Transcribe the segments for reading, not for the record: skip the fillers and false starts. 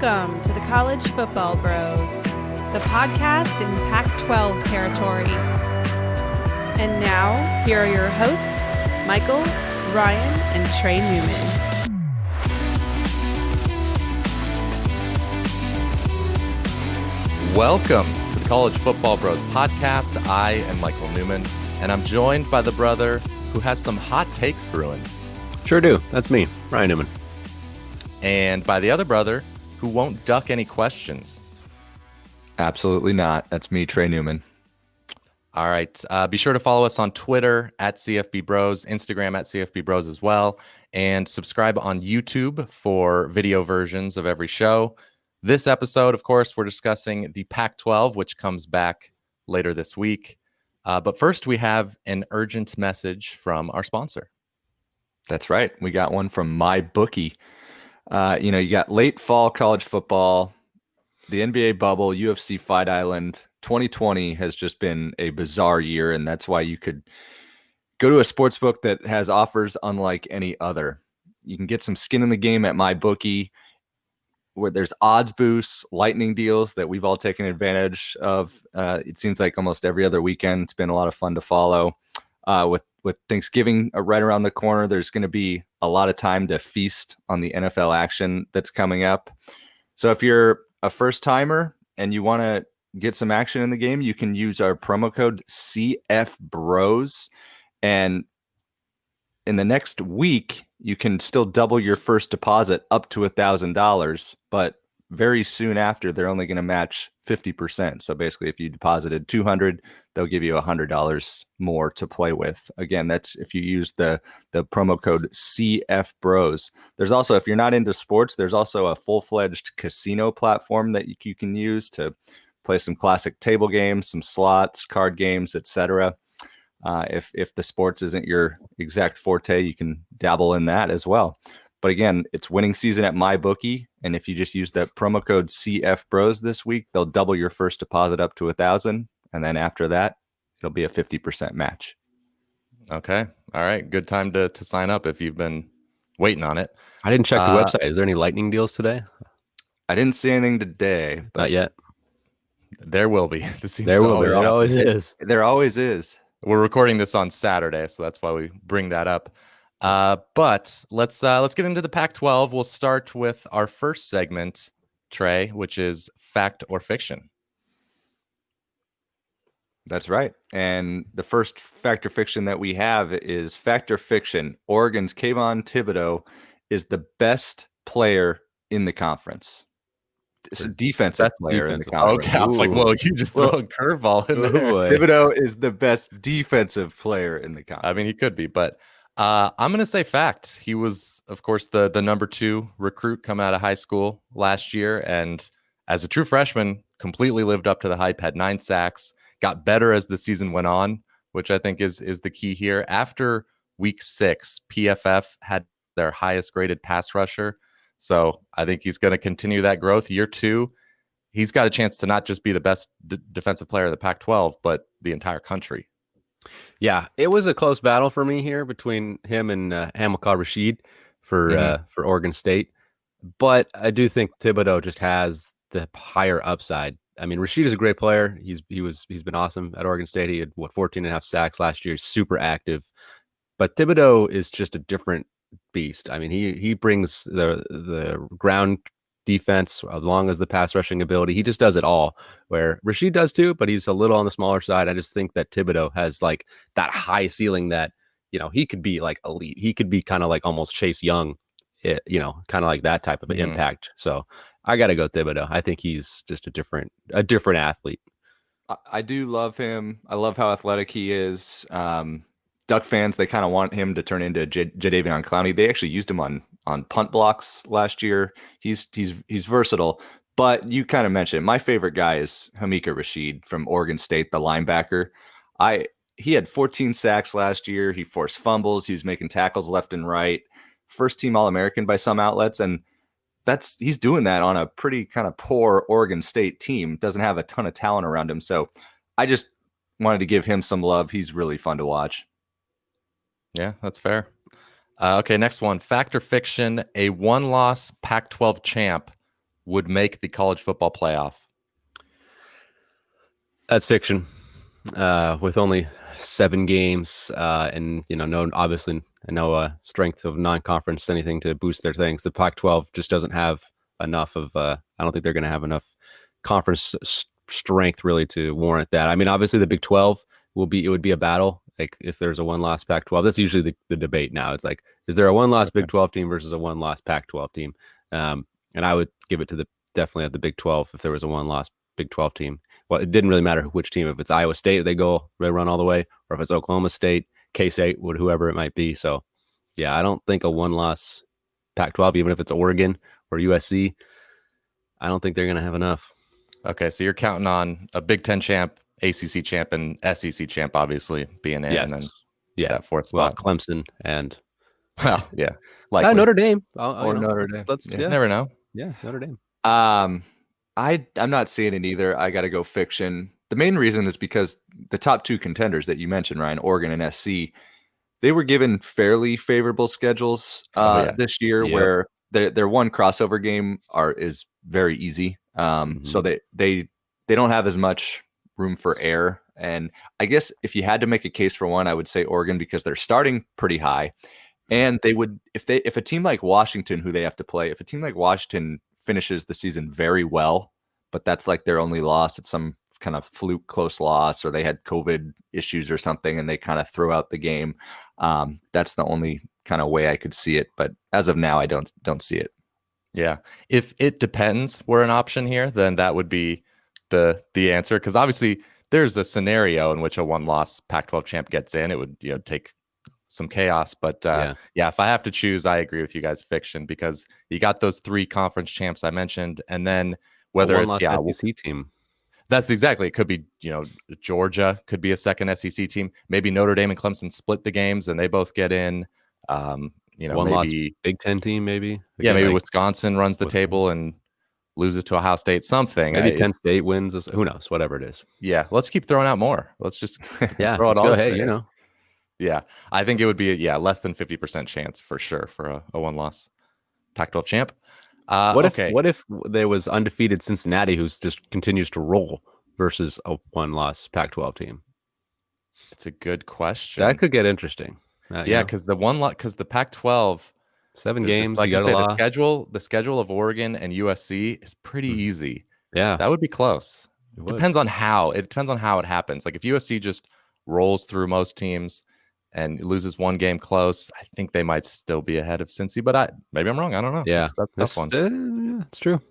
Welcome to the College Football Bros, the podcast in Pac-12 territory. And now, here are your hosts, Michael, Ryan, and Trey Newman. Welcome to the College Football Bros podcast. I am Michael Newman, and I'm joined by the brother who has some hot takes brewing. Sure do. That's me, Ryan Newman. And by the other brother who won't duck any questions. Absolutely not. That's me, Trey Newman. All right. Be sure to follow us on Twitter at CFB Bros, Instagram at CFB Bros as well, and subscribe on YouTube for video versions of every show. This episode, of course, we're discussing the Pac-12, which comes back later this week. But first, we have an urgent message from our sponsor. That's right. We got one from MyBookie. You got late fall college football, the NBA bubble, UFC Fight Island. 2020 has just been a bizarre year, and that's why you could go to a sportsbook that has offers unlike any other. You can get some skin in the game at MyBookie, where there's odds boosts, lightning deals that we've all taken advantage of. It seems like almost every other weekend. It's been a lot of fun to follow. With Thanksgiving right around the corner, there's going to be a lot of time to feast on the NFL action that's coming up. So if you're a first timer and you want to get some action in the game, you can use our promo code CFBROS. And in the next week, you can still double your first deposit up to $1,000, but very soon after, they're only going to match 50%. So basically, if you deposited $200, they'll give you $100 more to play with. Again, that's if you use the promo code CFBROS. There's also, if you're not into sports, there's also a full-fledged casino platform that you can use to play some classic table games, some slots, card games, etc. If the sports isn't your exact forte, you can dabble in that as well. But again, it's winning season at MyBookie, and if you just use that promo code CFBROS this week, they'll double your first deposit up to $1,000, and then after that, it'll be a 50% match. Okay. All right. Good time to sign up if you've been waiting on it. I didn't check the website. Is there any lightning deals today? I didn't see anything today. But not yet. There will be. There always is. There always is. We're recording this on Saturday, so that's why we bring that up. But let's get into the Pac-12. We'll start with our first segment, Trey, which is fact or fiction. That's right. And the first fact or fiction that we have is fact or fiction. Oregon's Kayvon Thibodeaux is the best player in the conference. It's a defensive player in the conference. Okay, I was like, well, you just throw a curveball in there. Thibodeaux is the best defensive player in the conference. I mean, he could be, but I'm going to say fact. He was, of course, the number 2 recruit coming out of high school last year. And as a true freshman, completely lived up to the hype, had 9 sacks, got better as the season went on, which I think is the key here. After week 6, PFF had their highest graded pass rusher. So I think he's going to continue that growth. Year 2, he's got a chance to not just be the best defensive player of the Pac-12, but the entire country. Yeah, it was a close battle for me here between him and Hamilcar Rashed for Oregon State. But I do think Thibodeaux just has the higher upside. I mean, Rashed is a great player. He's been awesome at Oregon State. He had 14.5 sacks last year. He's super active. But Thibodeaux is just a different beast. I mean, he brings the ground defense as long as the pass rushing ability. He just does it all, where Rashed does too, but he's a little on the smaller side. I just think that Thibodeaux has like that high ceiling that, he could be like elite. He could be kind of like almost Chase Young, kind of like that type of impact. So I got to go Thibodeaux. I think he's just a different athlete. I do love him. I love how athletic he is. Duck fans, they kind of want him to turn into Jadeveon Clowney. They actually used him on punt blocks last year. He's versatile, but you kind of mentioned my favorite guy is Hamilcar Rashed from Oregon State, the linebacker. He had 14 sacks last year. He forced fumbles. He was making tackles left and right. First team All-American by some outlets, and he's doing that on a pretty kind of poor Oregon State team. Doesn't have a ton of talent around him, so I just wanted to give him some love. He's really fun to watch. Yeah, that's fair. Okay, next one. Fact or fiction, a one-loss Pac-12 champ would make the college football playoff? That's fiction. With only 7 games, and obviously no strength of non-conference anything to boost their things. The Pac-12 just doesn't have enough of. I don't think they're going to have enough conference strength really to warrant that. I mean, obviously the Big 12 would be a battle. Like if there's a 1-loss Pac-12, that's usually the debate now. It's like, is there a 1-loss Big 12 team versus a 1-loss Pac-12 team? And I would give it to definitely at the Big 12 if there was a 1-loss Big 12 team. Well, it didn't really matter which team. If it's Iowa State, they run all the way, or if it's Oklahoma State, K-State, whoever it might be. So, yeah, I don't think a 1-loss Pac-12, even if it's Oregon or USC, I don't think they're going to have enough. Okay, so you're counting on a Big Ten champ, ACC champ, and SEC champ, obviously being in, Yes. and then that 4th spot. Clemson and yeah, likely. Notre Dame or Notre Dame. Let's never know. Yeah, Notre Dame. I'm not seeing it either. I got to go fiction. The main reason is because the top 2 contenders that you mentioned, Ryan, Oregon and SC, they were given fairly favorable schedules this year, where their one crossover game is very easy. So they don't have as much room for error. And I guess if you had to make a case for one, I would say Oregon, because they're starting pretty high, and they would if a team like Washington, who they have to play, if a team like Washington finishes the season very well, but that's like their only loss, it's some kind of fluke close loss, or they had COVID issues or something and they kind of throw out the game. That's the only kind of way I could see it. But as of now, I don't see it. Yeah. If it depends were an option here, then that would be the answer. Because obviously there's a scenario in which a 1-loss Pac-12 champ gets in. It would take some chaos. But if I have to choose, I agree with you guys, fiction, because you got those 3 conference champs I mentioned, and then whether it's SEC team. That's exactly. It could be, Georgia could be a second SEC team. Maybe Notre Dame and Clemson split the games and they both get in. Maybe Big Ten team, maybe. Again, maybe Wisconsin runs the table and loses to Ohio State. Something. Maybe Penn State wins. Who knows? Whatever it is. Yeah, let's keep throwing out more. Let's just throw it all. Hey, Yeah, I think it would be less than 50% chance for sure for a 1-loss Pac-12 champ. What if there was undefeated Cincinnati who just continues to roll versus a 1-loss Pac-12 team? It's a good question. That could get interesting. Because the Pac-12 7 games, like you got the schedule of Oregon and USC is pretty easy. Yeah, that would be close. It depends on how it happens. Like if USC just rolls through most teams and loses 1 game close, I think they might still be ahead of Cincy, but maybe I'm wrong. I don't know. Yeah, that's a tough one. It's true.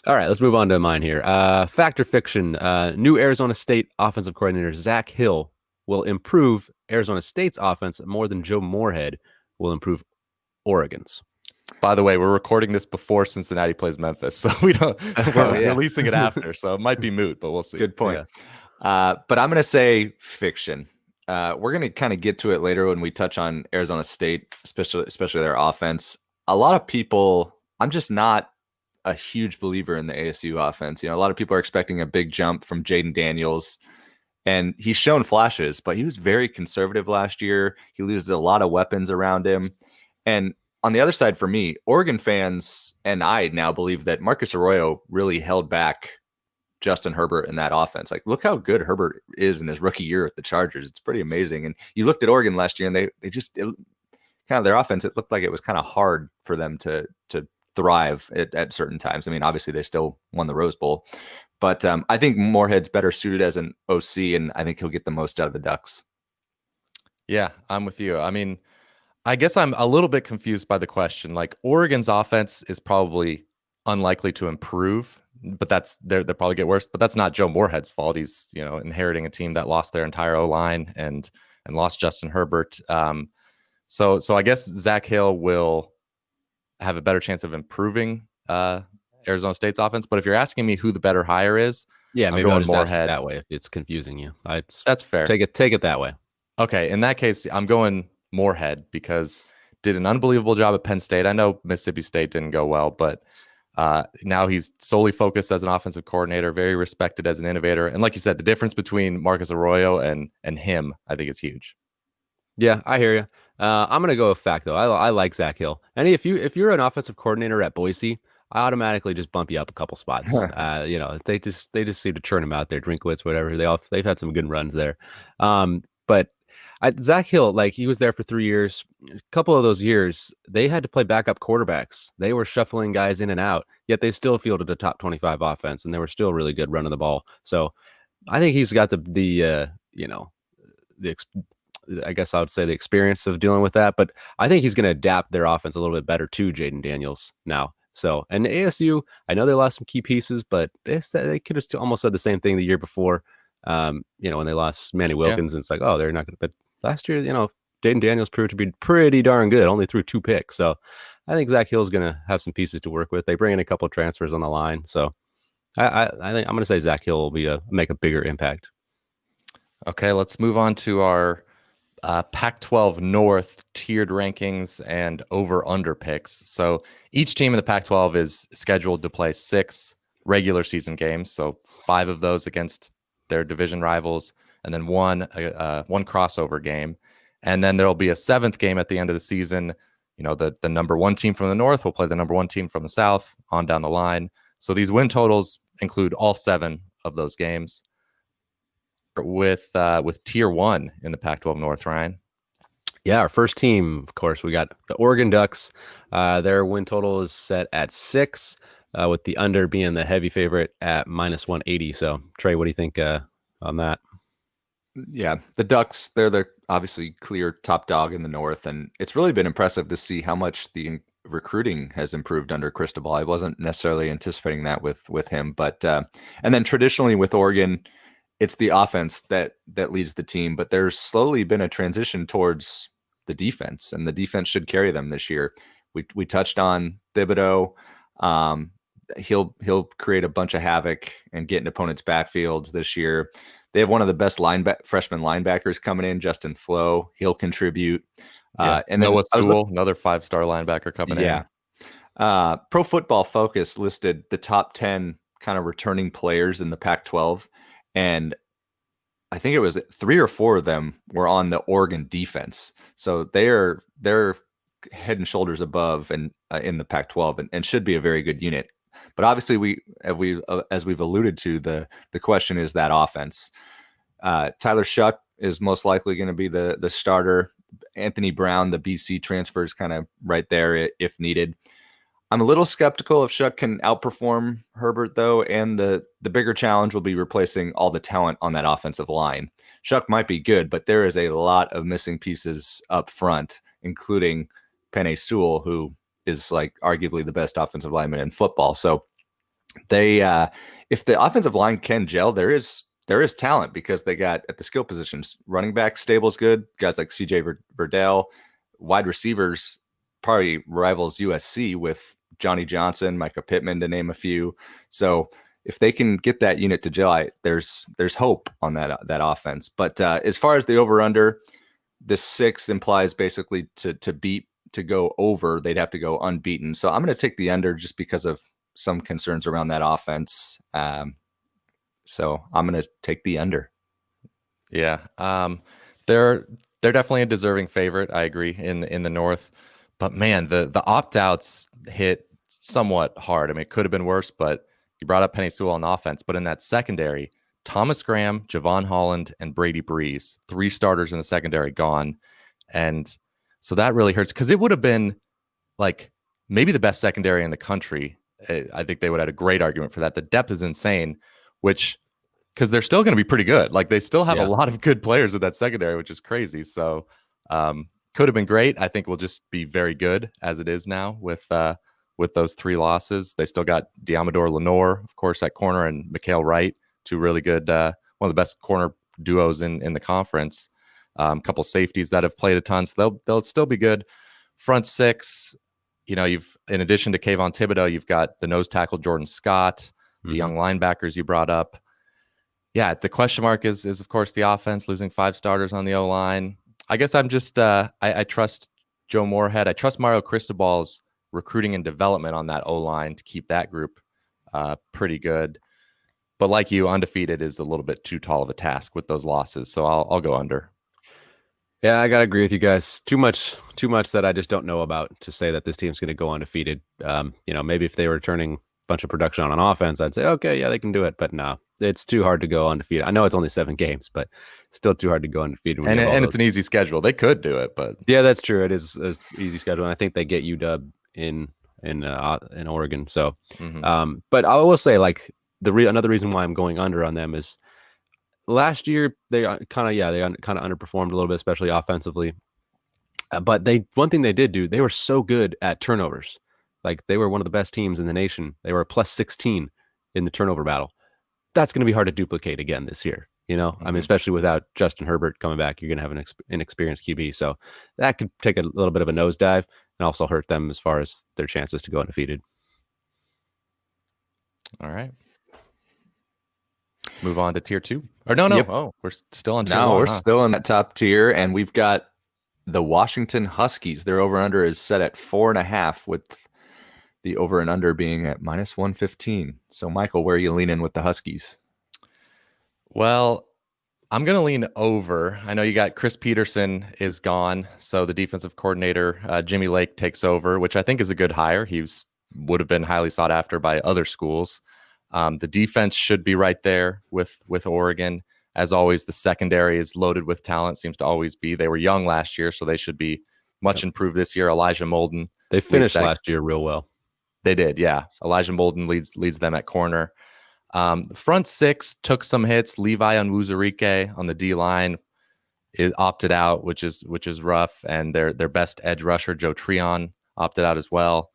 All right, let's move on to mine here. Fact or fiction? New Arizona State offensive coordinator Zach Hill will improve Arizona State's offense more than Joe Moorhead will improve Oregon's. By the way, we're recording this before Cincinnati plays Memphis, so we're releasing it after, so it might be moot, but we'll see. Good point. But I'm going to say fiction. We're going to kind of get to it later when we touch on Arizona State, especially their offense. A lot of people, I'm just not a huge believer in the ASU offense. A lot of people are expecting a big jump from Jaden Daniels, and he's shown flashes, but he was very conservative last year. He loses a lot of weapons around him. And on the other side, for me, Oregon fans and I now believe that Marcus Arroyo really held back Justin Herbert in that offense. Like, look how good Herbert is in his rookie year with the Chargers. It's pretty amazing. And you looked at Oregon last year, and they just kind of their offense. It looked like it was kind of hard for them to thrive at certain times. I mean, obviously they still won the Rose Bowl, but I think Moorhead's better suited as an OC, and I think he'll get the most out of the Ducks. Yeah, I'm with you. I mean, I guess I'm a little bit confused by the question. Like, Oregon's offense is probably unlikely to improve, but they'll probably get worse. But that's not Joe Moorhead's fault. He's inheriting a team that lost their entire O-line and lost Justin Herbert. So I guess Zach Hill will have a better chance of improving Arizona State's offense. But if you're asking me who the better hire is, maybe I'll just ask it that way if it's confusing you. That's fair. Take it that way. Okay, in that case, I'm going Moorhead because did an unbelievable job at Penn State. I know Mississippi State didn't go well, but now he's solely focused as an offensive coordinator, very respected as an innovator. And like you said, the difference between Marcus Arroyo and him, I think is huge. Yeah, I hear you. I'm gonna go with fact though. I like Zach Hill, and if you're an offensive coordinator at Boise, I automatically just bump you up a couple spots. They just seem to churn him out there, Drinkwitz, whatever. They've had some good runs there. But Zach Hill, like he was there for 3 years. A couple of those years, they had to play backup quarterbacks. They were shuffling guys in and out, yet they still fielded a top 25 offense, and they were still really good running the ball. So I think he's got the I guess I would say the experience of dealing with that, but I think he's going to adapt their offense a little bit better to Jaden Daniels now. So, and ASU, I know they lost some key pieces, but they could have almost said the same thing the year before. When they lost Manny Wilkins, and it's like, oh, they're not going to. But last year, Jaden Daniels proved to be pretty darn good, only threw 2 picks. So, I think Zach Hill's going to have some pieces to work with. They bring in a couple of transfers on the line, so I think I'm going to say Zach Hill will make a bigger impact. Okay, let's move on to our Pac-12 North tiered rankings and over-under picks. So each team in the Pac-12 is scheduled to play 6 regular season games. So 5 of those against their division rivals, and then one crossover game. And then there'll be a 7th game at the end of the season. The number 1 team from the North will play the number 1 team from the South on down the line. So these win totals include all 7 of those games. With tier 1 in the Pac-12 North, Ryan. Yeah, our first team, of course, we got the Oregon Ducks. Their win total is set at 6, with the under being the heavy favorite at -180. So, Trey, what do you think on that? Yeah, the Ducks, they're the obviously clear top dog in the North, and it's really been impressive to see how much the recruiting has improved under Cristobal. I wasn't necessarily anticipating that with him, but and then traditionally with Oregon, it's the offense that leads the team, but there's slowly been a transition towards the defense, and the defense should carry them this year. We touched on Thibodeaux. He'll create a bunch of havoc and get in opponents' backfields this year. They have one of the best freshman linebackers coming in, Justin Flo. He'll contribute. And then Noah Sewell, another 5-star linebacker coming in. Pro Football Focus listed the top 10 kind of returning players in the Pac-12. And I think it was 3 or 4 of them were on the Oregon defense. So they're head and shoulders above and in the Pac-12 and should be a very good unit. But obviously, as we've alluded to, the question is that offense. Tyler Shuck is most likely going to be the starter. Anthony Brown, the BC transfer, is kind of right there if needed. I'm a little skeptical if Shuck can outperform Herbert, though, and the bigger challenge will be replacing all the talent on that offensive line. Shuck might be good, but there is a lot of missing pieces up front, including Penei Sewell, who is like arguably the best offensive lineman in football. So they, if the offensive line can gel, there is talent because they got at the skill positions. Running back stable's good. Guys like CJ Verdell, wide receivers probably rivals USC with Johnny Johnson, Micah Pittman, to name a few. So if they can get that unit to gel, there's hope on that offense. But as far as the over/under, the 6 implies basically to go over, they'd have to go unbeaten. So I'm going to take the under just because of some concerns around that offense. So I'm going to take the under. Yeah, they're definitely a deserving favorite. I agree in the North. But man, the opt-outs hit somewhat hard. I mean, it could have been worse, but you brought up Penei Sewell on offense. But in that secondary, Thomas Graham, Javon Holland, and Brady Breeze, 3 starters in the secondary gone. And so that really hurts because it would have been like maybe the best secondary in the country. I think they would have had a great argument for that. The depth is insane, which because they're still going to be pretty good. Like they still have a lot of good players in that secondary, which is crazy. So could have been great. I think we'll just be very good as it is now with those 3 losses. They still got Diamador Lenore, of course, at corner, and Mikhail Wright, 2 really good, one of the best corner duos in the conference. A couple safeties that have played a ton, so they'll still be good. Front 6, you've in addition to Kayvon Thibodeaux, you've got the nose tackle Jordan Scott, the young linebackers you brought up. Yeah, the question mark is of course the offense, losing 5 starters on the O-line. I guess I'm just I trust Joe Moorhead. I trust Mario Cristobal's recruiting and development on that O-line to keep that group pretty good. But like you, undefeated is a little bit too tall of a task with those losses. So I'll go under. Yeah, I gotta agree with you guys. Too much that I just don't know about to say that this team's going to go undefeated. Maybe if they were turning a bunch of production on offense, I'd say, okay, yeah, they can do it. But no, it's too hard to go undefeated. I know it's only 7 games, but still too hard to go undefeated. When And it's an easy schedule. They could do it, but yeah, that's true. It is an easy schedule, and I think they get UW in Oregon. So, but I will say, like another reason why I'm going under on them is last year they kind of underperformed a little bit, especially offensively. But one thing they did do, they were so good at turnovers. Like they were one of the best teams in the nation. They were plus 16 in the turnover battle. That's going to be hard to duplicate again this year. I mean, especially without Justin Herbert coming back, you're going to have an inexperienced QB. So that could take a little bit of a nosedive and also hurt them as far as their chances to go undefeated. All right. Let's move on to tier 2. Or no. Yep. Oh, we're still on tier 1. We're still in that top tier, and we've got the Washington Huskies. Their over-under is set at 4.5, with the over and under being at minus 115. So, Michael, where are you leaning with the Huskies? Well, I'm going to lean over. I know you got Chris Peterson is gone, so the defensive coordinator, Jimmy Lake, takes over, which I think is a good hire. He would have been highly sought after by other schools. The defense should be right there with Oregon. As always, the secondary is loaded with talent, seems to always be. They were young last year, so they should be much improved this year. Elijah Molden. They finished last year real well. They did, yeah. Elijah Molden leads them at corner. The front 6 took some hits. Levi Onwuzurike on the D line is opted out, which is rough, and their best edge rusher, Joe Treon, opted out as well.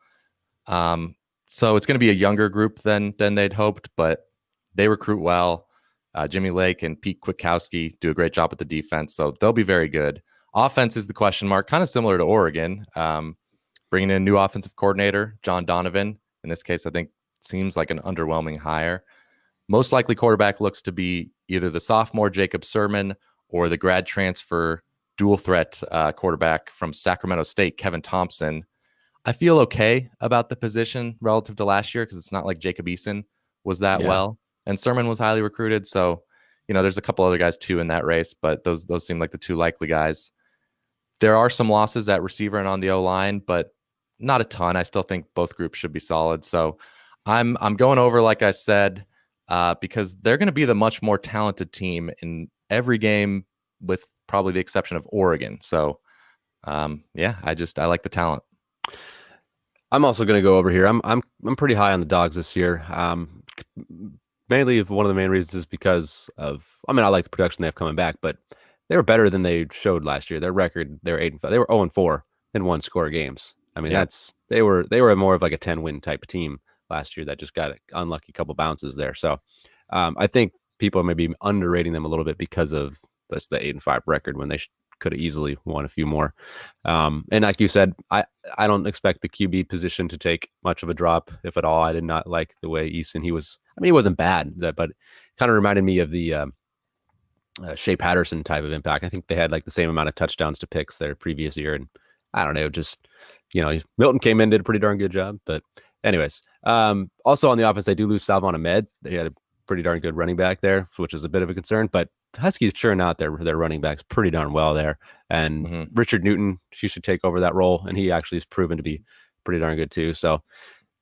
So it's going to be a younger group than they'd hoped, but they recruit well. Jimmy Lake and Pete Kwiatkowski do a great job with the defense, so they'll be very good. Offense is the question mark, kind of similar to Oregon. Bringing in a new offensive coordinator, John Donovan. In this case, I think seems like an underwhelming hire. Most likely quarterback looks to be either the sophomore Jacob Sermon or the grad transfer dual threat quarterback from Sacramento State, Kevin Thompson. I feel okay about the position relative to last year because it's not like Jacob Eason was that well. And Sermon was highly recruited. So, there's a couple other guys too in that race, but those seem like the 2 likely guys. There are some losses at receiver and on the O-line, but not a ton. I still think both groups should be solid. So I'm going over, like I said, because they're going to be the much more talented team in every game, with probably the exception of Oregon. So, I like the talent. I'm also going to go over here. I'm pretty high on the Dogs this year. Mainly, one of the main reasons is because of, I like the production they have coming back, but they were better than they showed last year. Their record, they were 8-5. They were 0-4 in 1-score games. They were more of like a 10-win type team last year that just got an unlucky couple bounces there. So I think people are maybe underrating them a little bit because of the 8-5 record when they could have easily won a few more. And like you said, I don't expect the QB position to take much of a drop, if at all. I did not like the way Eason, he wasn't bad, but kind of reminded me of the Shea Patterson type of impact. I think they had like the same amount of touchdowns to picks their previous year. And I don't know, just, Milton came in, did a pretty darn good job. But anyways, also on the offense, they do lose Salvon Ahmed. They had a pretty darn good running back there, which is a bit of a concern, but the Huskies churn out their running backs pretty darn well there. And Richard Newton, she should take over that role. And he actually has proven to be pretty darn good too. So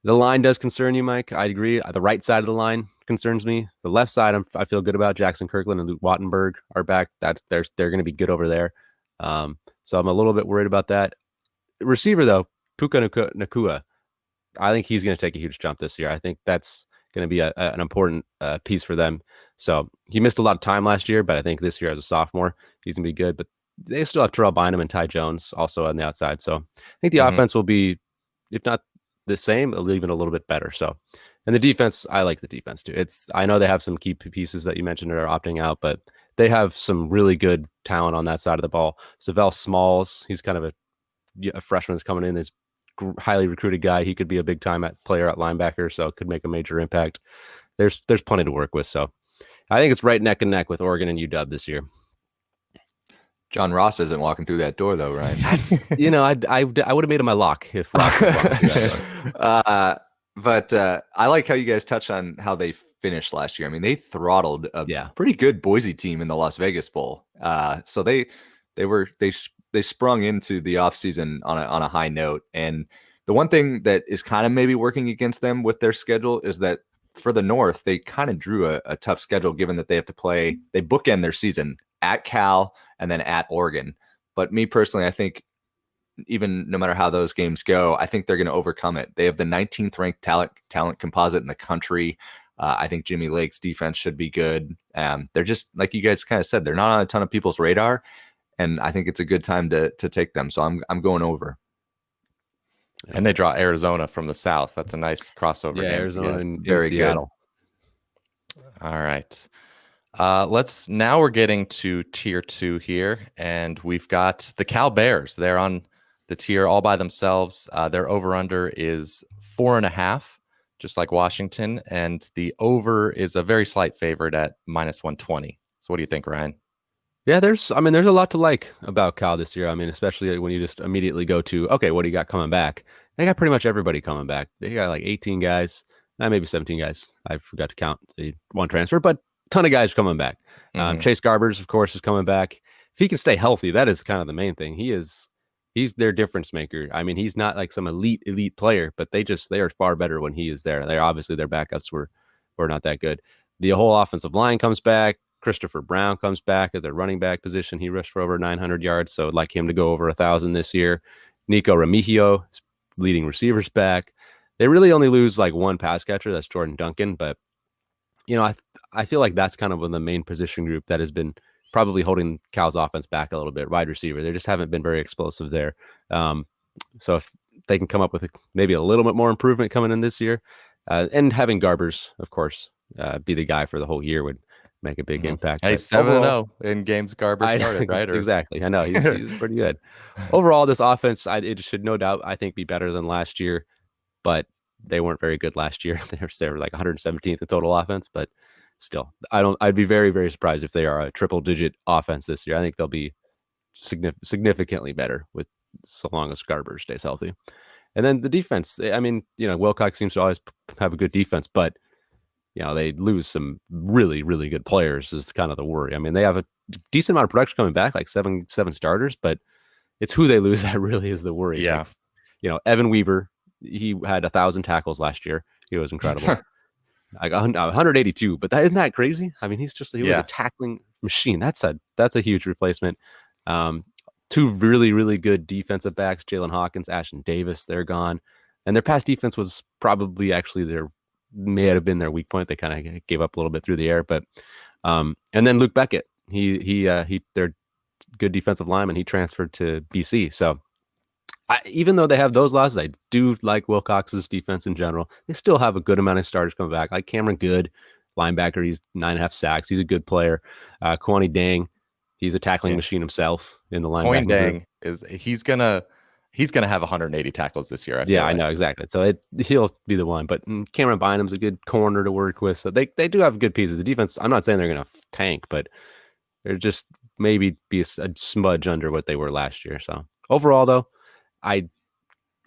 the line does concern you, Mike. I agree. The right side of the line concerns me. The left side, I feel good about. Jackson Kirkland and Luke Wattenberg are back. They're going to be good over there. So I'm a little bit worried about that. Receiver though, Puka Nakua, I think he's going to take a huge jump this year. I think that's going to be an important piece for them. So he missed a lot of time last year, but I think this year as a sophomore, he's going to be good. But they still have Terrell Bynum and Ty Jones also on the outside. So I think the offense will be, if not the same, even a little bit better. So, and the defense, I like the defense too. I know they have some key pieces that you mentioned are opting out, but they have some really good talent on that side of the ball. Savell Smalls, he's kind of a freshman that's coming in. This highly recruited guy. He could be a big time player at linebacker, so could make a major impact. There's plenty to work with. So I think it's right neck and neck with Oregon and UW this year. John Ross isn't walking through that door though, right? That's I would have made him my lock if Ross was walking through that door. But I like how you guys touched on how they finished last year. I mean, they throttled a pretty good Boise team in the Las Vegas Bowl. So they They sprung into the offseason on a high note. And the one thing that is kind of maybe working against them with their schedule is that for the North, they kind of drew a tough schedule, given that they have to play, they bookend their season at Cal and then at Oregon. But me personally, I think even no matter how those games go, I think they're going to overcome it. They have the 19th ranked talent composite in the country. I think Jimmy Lake's defense should be good. They're just, like you guys kind of said, they're not on a ton of people's radar, and I think it's a good time to take them. So I'm going over. And they draw Arizona from the south. That's a nice crossover game. Arizona and Very Seattle. Good. All right. Now we're getting to tier 2 here, and we've got the Cal Bears. They're on the tier all by themselves. Their over-under is 4.5, just like Washington, and the over is a very slight favorite at -120. So what do you think, Ryan? Yeah, there's a lot to like about Cal this year. I mean, especially when you just immediately go to, okay, what do you got coming back? They got pretty much everybody coming back. They got like 18 guys, maybe 17 guys. I forgot to count the one transfer, but a ton of guys coming back. Chase Garbers, of course, is coming back. If he can stay healthy, that is kind of the main thing. He's their difference maker. I mean, he's not like some elite player, but they are far better when he is there. They're obviously, their backups were not that good. The whole offensive line comes back. Christopher Brown comes back at the running back position. He rushed for over 900 yards, so I'd like him to go over 1,000 this year. Nico Remigio, leading receivers back. They really only lose like one pass catcher. That's Jordan Duncan, but I feel like that's kind of one of the main position group that has been probably holding Cal's offense back a little bit. Wide receiver, they just haven't been very explosive there. So if they can come up with maybe a little bit more improvement coming in this year, and having Garbers, of course, be the guy for the whole year would make a big impact. Hey, 7-0 in games Garbers started, right? Exactly. I know he's pretty good. Overall, this offense, it should no doubt, I think, be better than last year, but they weren't very good last year. They were like 117th in total offense, but still, I'd be very, very surprised if they are a triple-digit offense this year. I think they'll be significantly better so long as Garber stays healthy. And then the defense, I mean, Wilcox seems to always have a good defense, but they lose some really, really good players is kind of the worry. I mean, they have a decent amount of production coming back, like seven starters, but it's who they lose that really is the worry. Yeah. Like, Evan Weaver, he had 1,000 tackles last year. He was incredible. Like 182, but isn't that crazy? I mean, he was a tackling machine. That's a huge replacement. Two really, really good defensive backs, Jalen Hawkins, Ashton Davis, they're gone. And their pass defense was probably actually may have been their weak point. They kind of gave up a little bit through the air, but and then Luke Beckett, he their good defensive lineman, he transferred to BC. So even though they have those losses, I do like Wilcox's defense in general. They still have a good amount of starters coming back, like Cameron Good, linebacker. He's 9.5 sacks. He's a good player. Kwani Dang, he's a tackling machine himself in the linebacker. Dang he's gonna have 180 tackles this year. I know exactly. So he'll be the one. But Cameron Bynum's a good corner to work with. So they do have good pieces. The defense, I'm not saying they're gonna tank, but they're just maybe be a smudge under what they were last year. So overall, though, I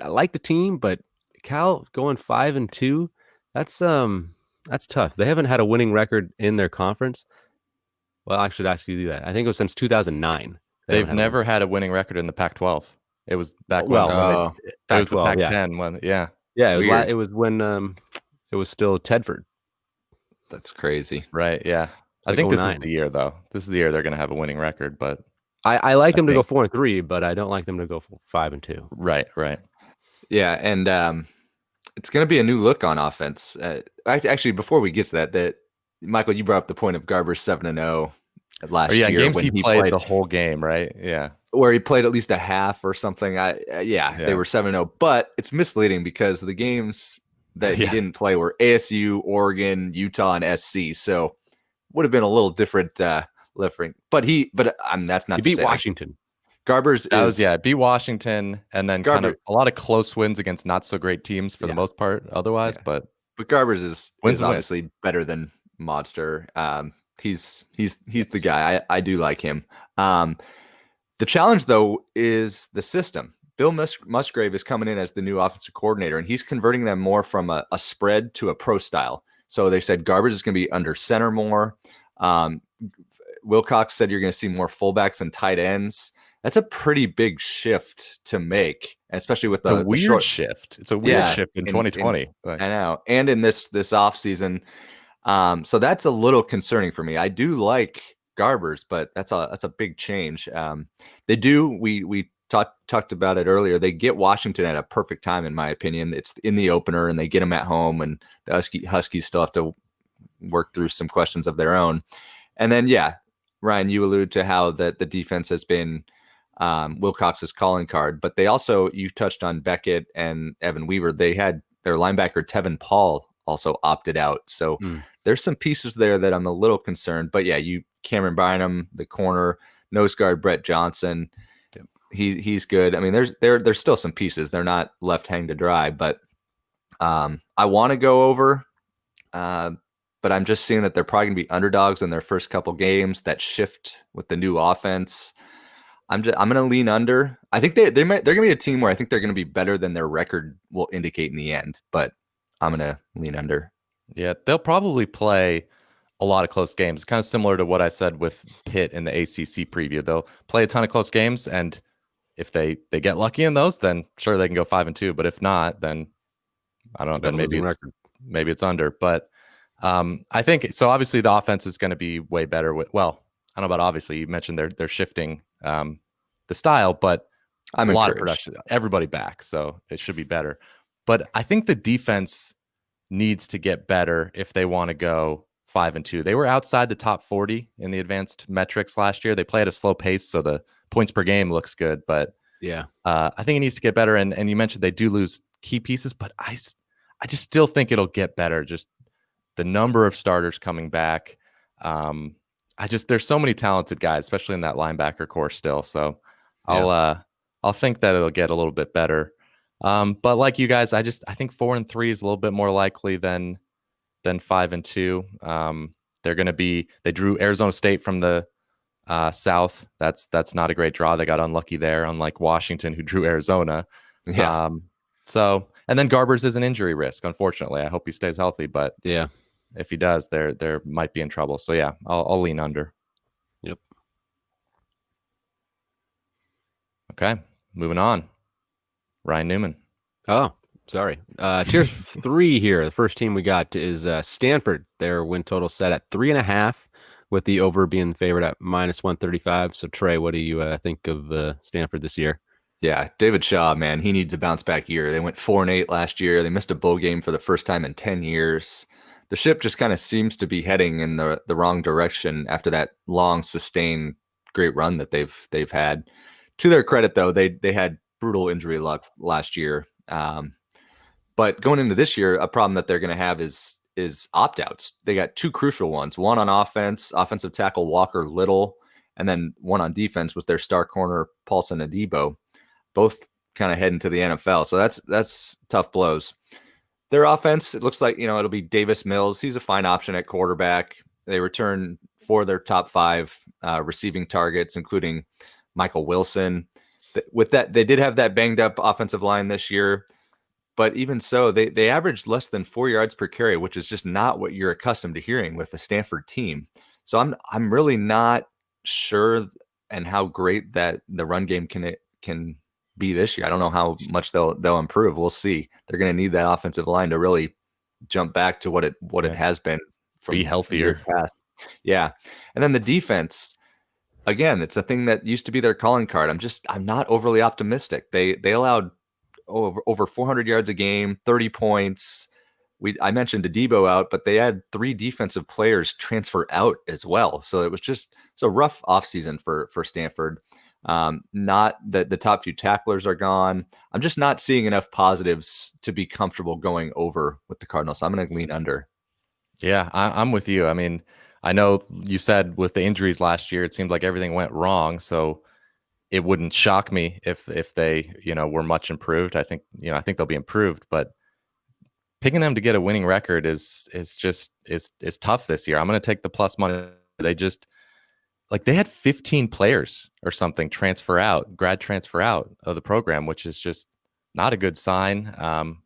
like the team, but Cal going 5-2, that's tough. They haven't had a winning record in their conference. Well, I should actually do that. I think it was since 2009. They've never had a winning record in the Pac-12. It was back when it was the Pac-10 it was when it was still Tedford. That's crazy, right? Yeah, I think this is the year, though. This is the year they're going to have a winning record, but I like them to go 4-3, but I don't like them to go 5-2. Right. Yeah, and it's going to be a new look on offense. Actually, before we get to that Michael, you brought up the point of Garber's 7-0 last year. Games when he played the whole game, right? Yeah, where he played at least a half or something. They were 7-0, but it's misleading because the games that he didn't play were ASU, Oregon, Utah, and SC. So would have been a little different. But that's not. He beat Washington. Garber's beat Washington, and then kind of a lot of close wins against not so great teams for the most part. Otherwise, but Garber's is obviously better than Modster. He's the guy. I do like him. The challenge though is the system. Bill Musgrave is coming in as the new offensive coordinator, and he's converting them more from a spread to a pro style. So they said Garbage is going to be under center more. Wilcox said you're going to see more fullbacks and tight ends. That's a pretty big shift to make, especially with It's a the weird short shift. It's a weird shift in 2020. I know, and in this off season. So that's a little concerning for me. I do like Garbers, but that's a big change. They do. We talked about it earlier. They get Washington at a perfect time, in my opinion. It's in the opener, and they get them at home, and the Huskies still have to work through some questions of their own. And then, yeah, Ryan, you allude to how the defense has been Wilcox's calling card, but they also, you touched on Beckett and Evan Weaver. They had their linebacker Tevin Paul also opted out. So there's some pieces there that I'm a little concerned. But yeah, Cameron Bynum, the corner, nose guard Brett Johnson, he's good. I mean, there's still some pieces. They're not left hanging to dry, but I want to go over. But I'm just seeing that they're probably going to be underdogs in their first couple games. That shift with the new offense, I'm going to lean under. I think they're going to be a team where I think they're going to be better than their record will indicate in the end. But I'm going to lean under. Yeah, they'll probably play a lot of close games. Kind of similar to what I said with Pitt in the ACC preview. They'll play a ton of close games, and if they get lucky in those, then sure they can go 5-2. But if not, then I don't know. Then maybe it's under. But I think so. Obviously, the offense is going to be way better. I don't know about obviously. You mentioned they're shifting the style, but I'm a lot encouraged. of production. Everybody back, so it should be better. But I think the defense needs to get better if they want to go 5-2. They were outside the top 40 in the advanced metrics last year. They play at a slow pace, so the points per game looks good. But yeah, I think it needs to get better. And you mentioned they do lose key pieces, but I just still think it'll get better. Just the number of starters coming back. There's so many talented guys, especially in that linebacker core still. So I'll think that it'll get a little bit better. But like you guys, I think 4-3 is a little bit more likely than 5-2. They drew Arizona State from the South. That's not a great draw. They got unlucky there, unlike Washington, who drew Arizona. Yeah. And then Garbers is an injury risk, unfortunately. I hope he stays healthy, but yeah, if he does, there might be in trouble. So yeah, I'll lean under. Yep. Okay, moving on. Ryan Newman. Oh, sorry. Tier 3 here. The first team we got is Stanford. Their win total set at 3.5, with the over being favored at -135. So Trey, what do you think of Stanford this year? Yeah, David Shaw, man, he needs a bounce back year. They went 4-8 last year. They missed a bowl game for the first time in 10 years. The ship just kind of seems to be heading in the wrong direction after that long, sustained, great run that they've had. To their credit, though, they had brutal injury luck last year. But going into this year, a problem that they're going to have is opt-outs. They got two crucial ones. One on offensive tackle Walker Little, and then one on defense was their star corner Paulson Adebo. Both kind of heading to the NFL. So that's tough blows. Their offense, it looks like, it'll be Davis Mills. He's a fine option at quarterback. They return 4 of their top 5 receiving targets, including Michael Wilson. With that, they did have that banged up offensive line this year, but even so, they averaged less than 4 yards per carry, which is just not what you're accustomed to hearing with the Stanford team. So I'm really not sure and how great that the run game can be this year. I don't know how much they'll improve. We'll see. They're going to need that offensive line to really jump back to what it has been from be healthier. Past. Yeah, and then the defense. Again, it's a thing that used to be their calling card. I'm not overly optimistic. They allowed over 400 yards a game, 30 points. I mentioned Adebo out, but they had 3 defensive players transfer out as well. So it was just a rough offseason for Stanford. Not that the top few tacklers are gone. I'm just not seeing enough positives to be comfortable going over with the Cardinals. So I'm going to lean under. Yeah, I'm with you. I mean, I know you said with the injuries last year, it seemed like everything went wrong. So it wouldn't shock me if they, were much improved. I think they'll be improved, but picking them to get a winning record is tough this year. I'm going to take the plus money. They had 15 players or something grad transfer out of the program, which is just not a good sign.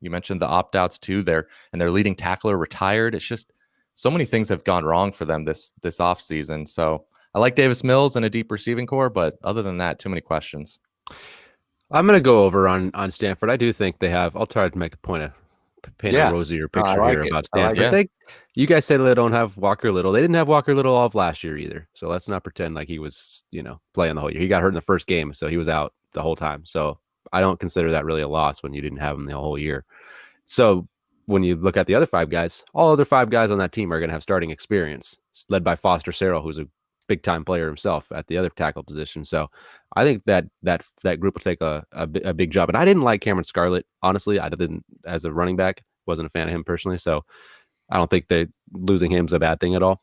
You mentioned the opt-outs too. Their leading tackler retired. It's just so many things have gone wrong for them this off season. So I like Davis Mills and a deep receiving core, but other than that, too many questions. I'm going to go over on Stanford. I do think they have. I'll try to make a point of paint a rosier picture like here it. about I like Stanford. it. You guys say they don't have Walker Little. They didn't have Walker Little all of last year either. So let's not pretend like he was, playing the whole year. He got hurt in the first game, so he was out the whole time. So I don't consider that really a loss when you didn't have him the whole year. So when you look at the other 5 guys, all other 5 guys on that team are going to have starting experience. It's led by Foster Sarrell, who's a big time player himself at the other tackle position. So I think that group will take a big job. And I didn't like Cameron Scarlett, honestly. I didn't, as a running back, wasn't a fan of him personally. So I don't think that losing him is a bad thing at all.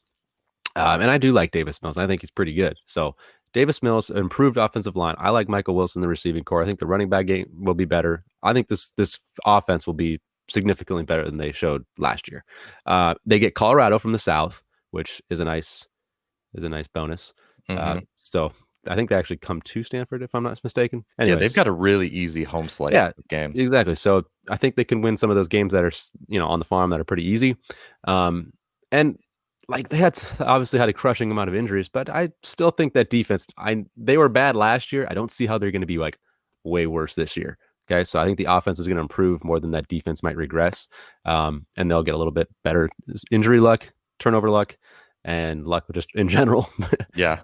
And I do like Davis Mills. I think he's pretty good. So Davis Mills, improved offensive line. I like Michael Wilson, the receiving core. I think the running back game will be better. I think this offense will be significantly better than they showed last year. They get Colorado from the South, which is a nice bonus. So I think they actually come to Stanford, if I'm not mistaken. Anyways, Yeah, they've got a really easy home slate of games. Exactly. So I think they can win some of those games that are, on the farm that are pretty easy. And like they obviously had a crushing amount of injuries, but I still think that defense, they were bad last year. I don't see how they're going to be like way worse this year. Okay. So I think the offense is going to improve more than that defense might regress. And they'll get a little bit better injury luck, turnover luck, and luck just in general. Yeah.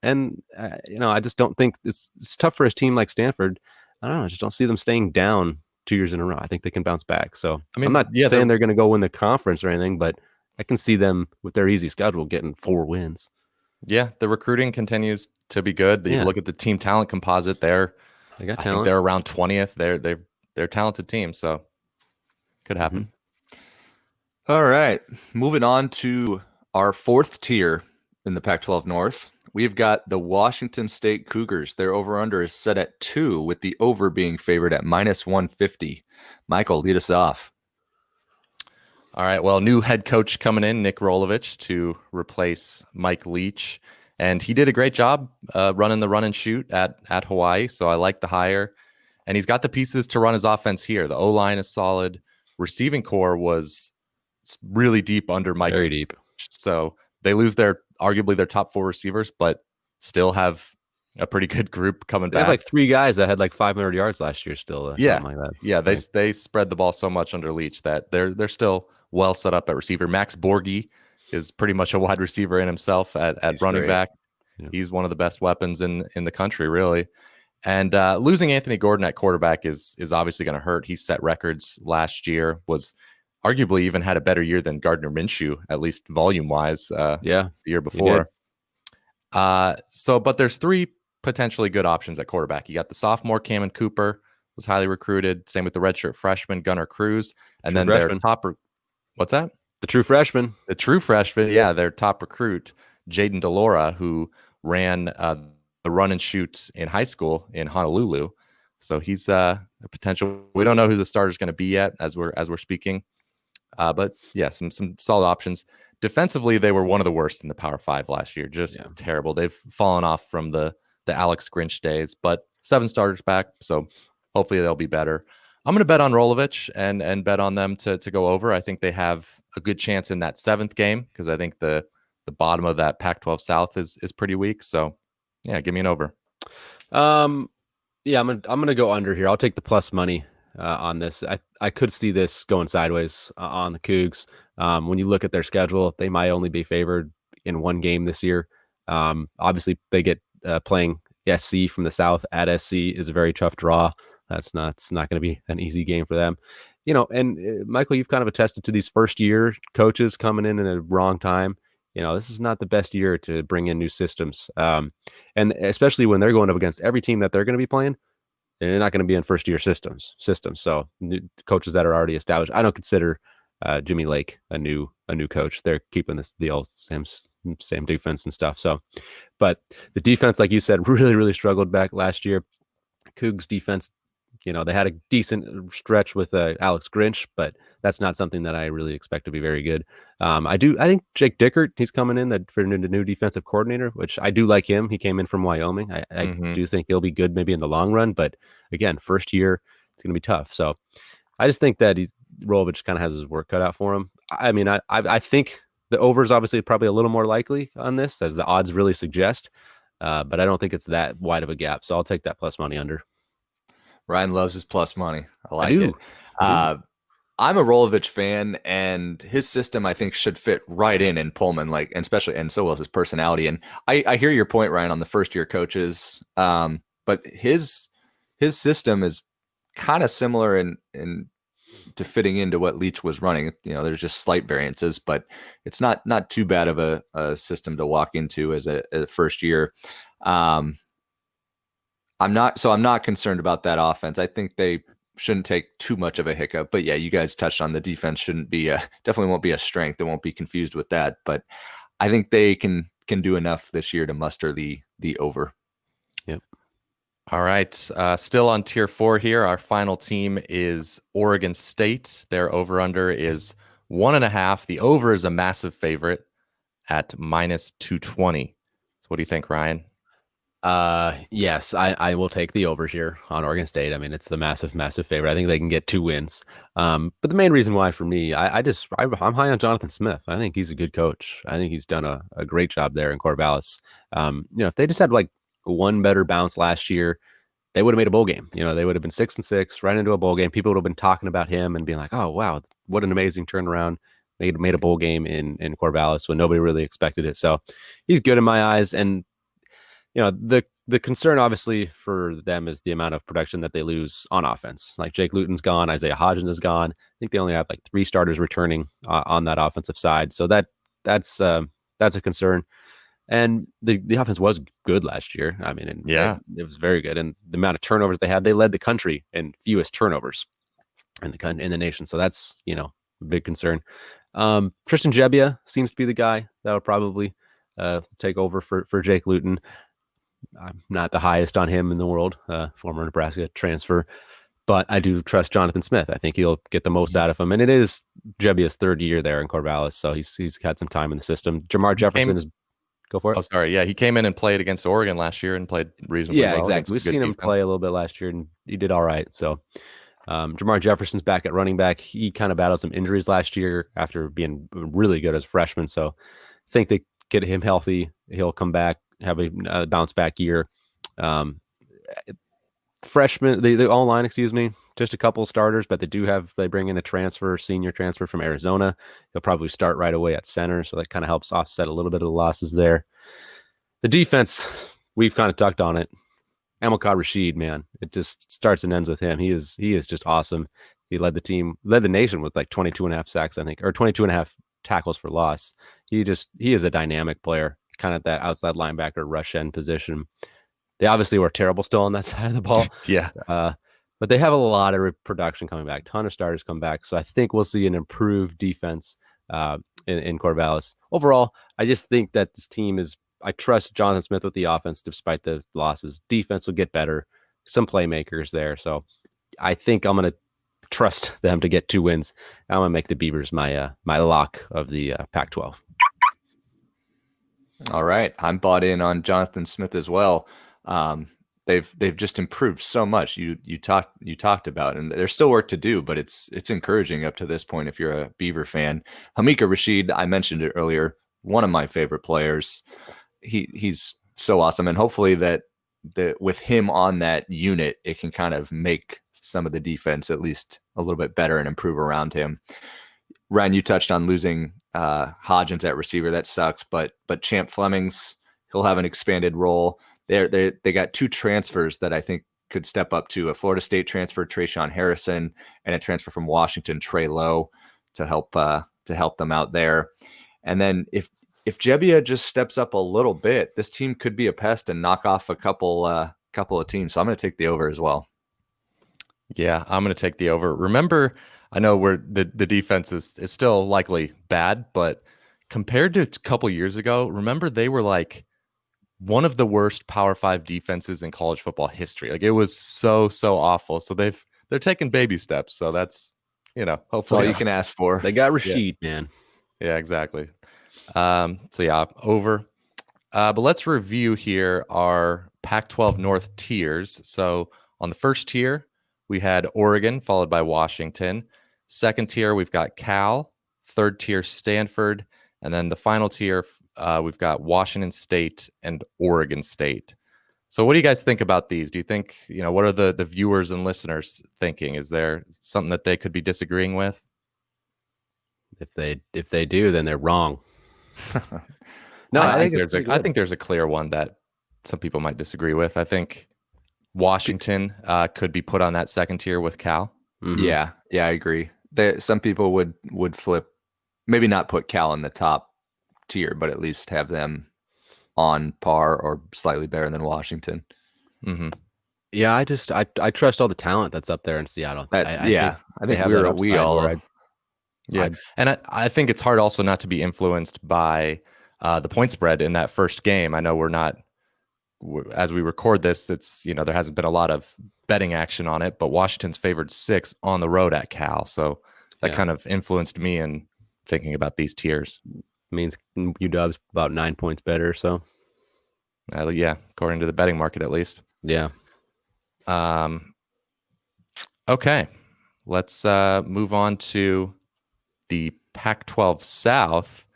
I just don't think it's tough for a team like Stanford. I don't know. I just don't see them staying down 2 years in a row. I think they can bounce back. So I'm not saying they're going to go win the conference or anything, but I can see them with their easy schedule getting 4 wins. Yeah, the recruiting continues to be good. You look at the team talent composite. They got talent. I think they're around 20th. They're a talented team, so could happen. All right, moving on to our 4th tier in the Pac-12 North. We've got the Washington State Cougars. Their over-under is set at 2, with the over being favored at -150. Michael, lead us off. All right. Well, new head coach coming in, Nick Rolovich, to replace Mike Leach. And he did a great job running the run and shoot at Hawaii. So I like the hire. And he's got the pieces to run his offense here. The O-line is solid. Receiving core was really deep under Mike. Very deep. So they lose arguably their top 4 receivers, but still have a pretty good group coming back. They had like 3 guys that had like 500 yards last year still. Like that. Yeah. They spread the ball so much under Leach that they're still well set up at receiver. Max Borghi is pretty much a wide receiver in himself at running back. Yeah. He's one of the best weapons in the country, really. And losing Anthony Gordon at quarterback is obviously going to hurt. He set records last year, was arguably even had a better year than Gardner Minshew, at least volume wise. The year before. But there's 3 potentially good options at quarterback. You got the sophomore Cameron Cooper, was highly recruited. Same with the redshirt freshman Gunnar Cruz, and then their top. What's that? The true freshman. The true freshman. Yeah, their top recruit Jaden DeLora, who ran the run and shoot in high school in Honolulu. So he's a potential. We don't know who the starter is going to be yet, as we're speaking. But yeah, some solid options. Defensively, they were one of the worst in the Power 5 last year. Just terrible. They've fallen off from the Alex Grinch days, but 7 starters back, so hopefully they'll be better. I'm going to bet on Rolovich and bet on them to go over. I think they have a good chance in that 7th game because I think the bottom of that Pac-12 South is pretty weak. So yeah, give me an over. I'm gonna go under here. I'll take the plus money on this. I could see this going sideways on the Cougs. When you look at their schedule, they might only be favored in 1 game this year. Obviously, they get playing SC from the South at SC is a very tough draw. It's not going to be an easy game for them. And Michael, you've kind of attested to these first year coaches coming in a wrong time. This is not the best year to bring in new systems. And especially when they're going up against every team that they're going to be playing, they're not going to be in first year systems. So new coaches that are already established, I don't consider Jimmy Lake a new coach. They're keeping the old same defense and stuff. So, but the defense, like you said, really, really struggled back last year. Cougs defense, they had a decent stretch with Alex Grinch, but that's not something that I really expect to be very good. I think Jake Dickert, he's coming in for the new defensive coordinator, which I do like him. He came in from Wyoming. I do think he'll be good maybe in the long run, but again, first year, it's going to be tough. So I just think that Rolovich kind of has his work cut out for him. I mean, I think The over is obviously probably a little more likely on this, as the odds really suggest. But I don't think it's that wide of a gap. So I'll take that plus money under. Ryan loves his plus money. I like do. it. I'm a Rolovich fan, and his system I think should fit right in Pullman, like, and especially, and so will his personality. And I hear your point, Ryan, on the first year coaches. But his system is kind of similar in to fitting into what Leach was running. There's just slight variances, but it's not too bad of a system to walk into as a first year. I'm not concerned about that offense. I think they shouldn't take too much of a hiccup. But yeah, you guys touched on the defense shouldn't be definitely won't be a strength. They won't be confused with that. But I think they can do enough this year to muster the over. Yep. All right. Still on tier 4 here. Our final team is Oregon State. Their over-under is 1.5. The over is a massive favorite at minus 220. So what do you think, Ryan? Yes, I will take the over here on Oregon State. I mean, it's the massive favorite. I think they can get 2 wins. But the main reason why for me, I'm high on Jonathan Smith. I think he's a good coach. I think he's done a great job there in Corvallis. If they just had like one better bounce last year, they would have made a bowl game. They would have been 6-6 right into a bowl game. People would have been talking about him and being like, oh wow, what an amazing turnaround. Made a bowl game in Corvallis when nobody really expected it. So he's good in my eyes. And the concern obviously for them is the amount of production that they lose on offense. Like Jake Luton's gone, Isaiah Hodgins is gone. I think they only have like 3 starters returning on that offensive side. So that's a concern. And the offense was good last year. I mean, it was very good. And the amount of turnovers they had, they led the country in fewest turnovers in the nation. So that's, a big concern. Tristan Gebbia seems to be the guy that would probably take over for Jake Luton. I'm not the highest on him in the world, former Nebraska transfer, but I do trust Jonathan Smith. I think he'll get the most out of him. And it is Jebbia's 3rd year there in Corvallis, so he's had some time in the system. Jamar Jefferson is... Go for it. Oh, sorry. Yeah, he came in and played against Oregon last year and played reasonably well. Yeah, exactly. We've seen him play a little bit last year, and he did all right. So Jamar Jefferson's back at running back. He kind of battled some injuries last year after being really good as a freshman. So I think they get him healthy. He'll come back, have a bounce back year. Freshman, the O-line, just a couple starters, but they bring in a senior transfer from Arizona. He'll probably start right away at center. So that kind of helps offset a little bit of the losses there. The defense, we've kind of talked on it. Hamilcar Rashed, man, it just starts and ends with him. He is just awesome. He led the nation with like 22.5 sacks, I think, or 22.5 tackles for loss. He is a dynamic player, kind of that outside linebacker rush end position. They obviously were terrible still on that side of the ball. Yeah. But they have a lot of production coming back, ton of starters come back. So I think we'll see an improved defense in Corvallis. Overall, I just think that this team I trust Jonathan Smith with the offense despite the losses. Defense will get better. Some playmakers there. So I think I'm going to trust them to get 2 wins. I'm going to make the Beavers my lock of the Pac-12. All right. I'm bought in on Jonathan Smith as well. They've just improved so much. You talked about, and there's still work to do, but it's encouraging up to this point if you're a Beaver fan. Hamilcar Rashed, I mentioned it earlier, one of my favorite players. He's so awesome, and hopefully that with him on that unit, it can kind of make some of the defense at least a little bit better and improve around him. Ryan, you touched on losing Hodgins at receiver. That sucks, but Champ Flemings, he'll have an expanded role. They got 2 transfers that I think could step up to a Florida State transfer, Trayshawn Harrison, and a transfer from Washington, Trey Lowe, to help them out there. And then if Gebbia just steps up a little bit, this team could be a pest and knock off a couple of teams. So I'm going to take the over as well. Yeah, I'm going to take the over. Remember, I know the defense is still likely bad, but compared to a couple years ago, remember they were like one of the worst Power 5 defenses in college football history. Like it was so awful. So they're taking baby steps. So that's, hopefully that's all you can ask for. They got Rashed, man. Yeah, exactly. So yeah, over. But let's review here our Pac-12 North tiers. So on the first tier, we had Oregon, followed by Washington. Second tier, we've got Cal. Third tier, Stanford. And then the final tier, we've got Washington State and Oregon State. So what do you guys think about these? Do you think, what are the viewers and listeners thinking? Is there something that they could be disagreeing with? If they do, then they're wrong. No, I think there's a clear one that some people might disagree with. I think Washington could be put on that second tier with Cal. Mm-hmm. Yeah, I agree. Some people would flip, maybe not put Cal in the top tier, but at least have them on par or slightly better than Washington. Mm-hmm. Yeah, I trust all the talent that's up there in Seattle. I think we all. And I think it's hard also not to be influenced by the point spread in that first game. I know we're not, as we record this, it's, there hasn't been a lot of betting action on it, but Washington's favored 6 on the road at Cal. So that kind of influenced me in thinking about these tiers. Means UW's about 9 points better. So according to the betting market, at least. Yeah. Okay. Let's move on to the Pac-12 South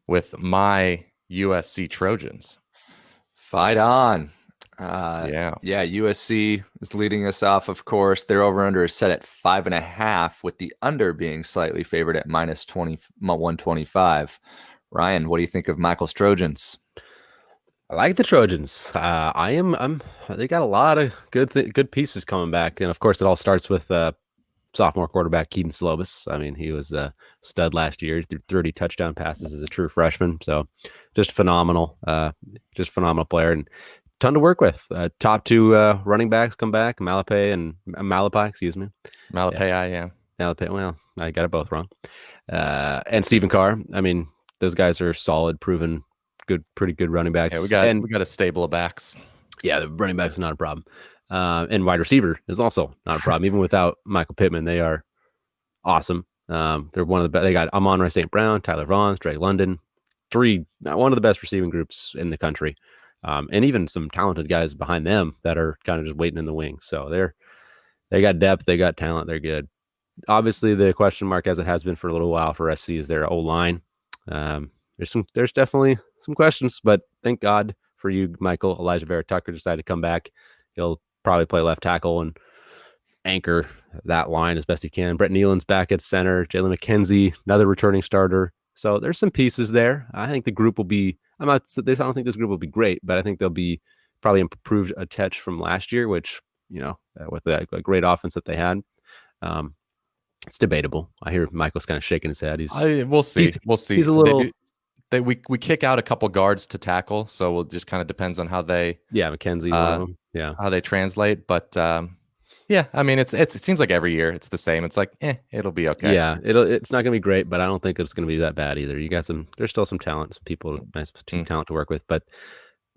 with my USC Trojans. Fight on. Yeah, USC is leading us off, of course. Their over-under is set at 5.5, with the under being slightly favored at minus 125. Ryan, what do you think of Michael's Trojans? I like the Trojans. They got a lot of good pieces coming back, and of course, it all starts with sophomore quarterback Kedon Slovis. I mean, he was a stud last year. He threw 30 touchdown passes as a true freshman. So, just phenomenal player, and ton to work with. Top 2 running backs come back, Malapai, excuse me. Malapai, yeah. Malapai, well, I got it both wrong. And Stephen Carr. I mean, those guys are solid, proven pretty good running backs. Yeah, we got a stable of backs. Yeah, the running backs are not a problem. And wide receiver is also not a problem. Even without Michael Pittman, they are awesome. They're one of the best. They got Amon-Ra St. Brown, Tyler Vaughn, Drake London, one of the best receiving groups in the country. And even some talented guys behind them that are kind of just waiting in the wings. So they got depth, they got talent, they're good. Obviously, the question mark, as it has been for a little while for SC, is their O-line. There's definitely some questions, but thank God for you, Michael. Elijah Vera Tucker decided to come back. He'll probably play left tackle and anchor that line as best he can. Brett Nealon's back at center. Jalen McKenzie, another returning starter. So there's some pieces there. I think the group will be. I don't think this group will be great, but I think they'll be probably improved a touch from last year, which with a great offense that they had. It's debatable. I hear Michael's kind of shaking his head. We'll see. He's a little. We kick out a couple guards to tackle, so it just kind of depends on how they. Yeah, McKenzie, one of them. Yeah, how they translate, but I mean, it seems like every year it's the same. It's like, it'll be okay. Yeah, it's not gonna be great, but I don't think it's gonna be that bad either. There's still some talent, some people, nice talent to work with, but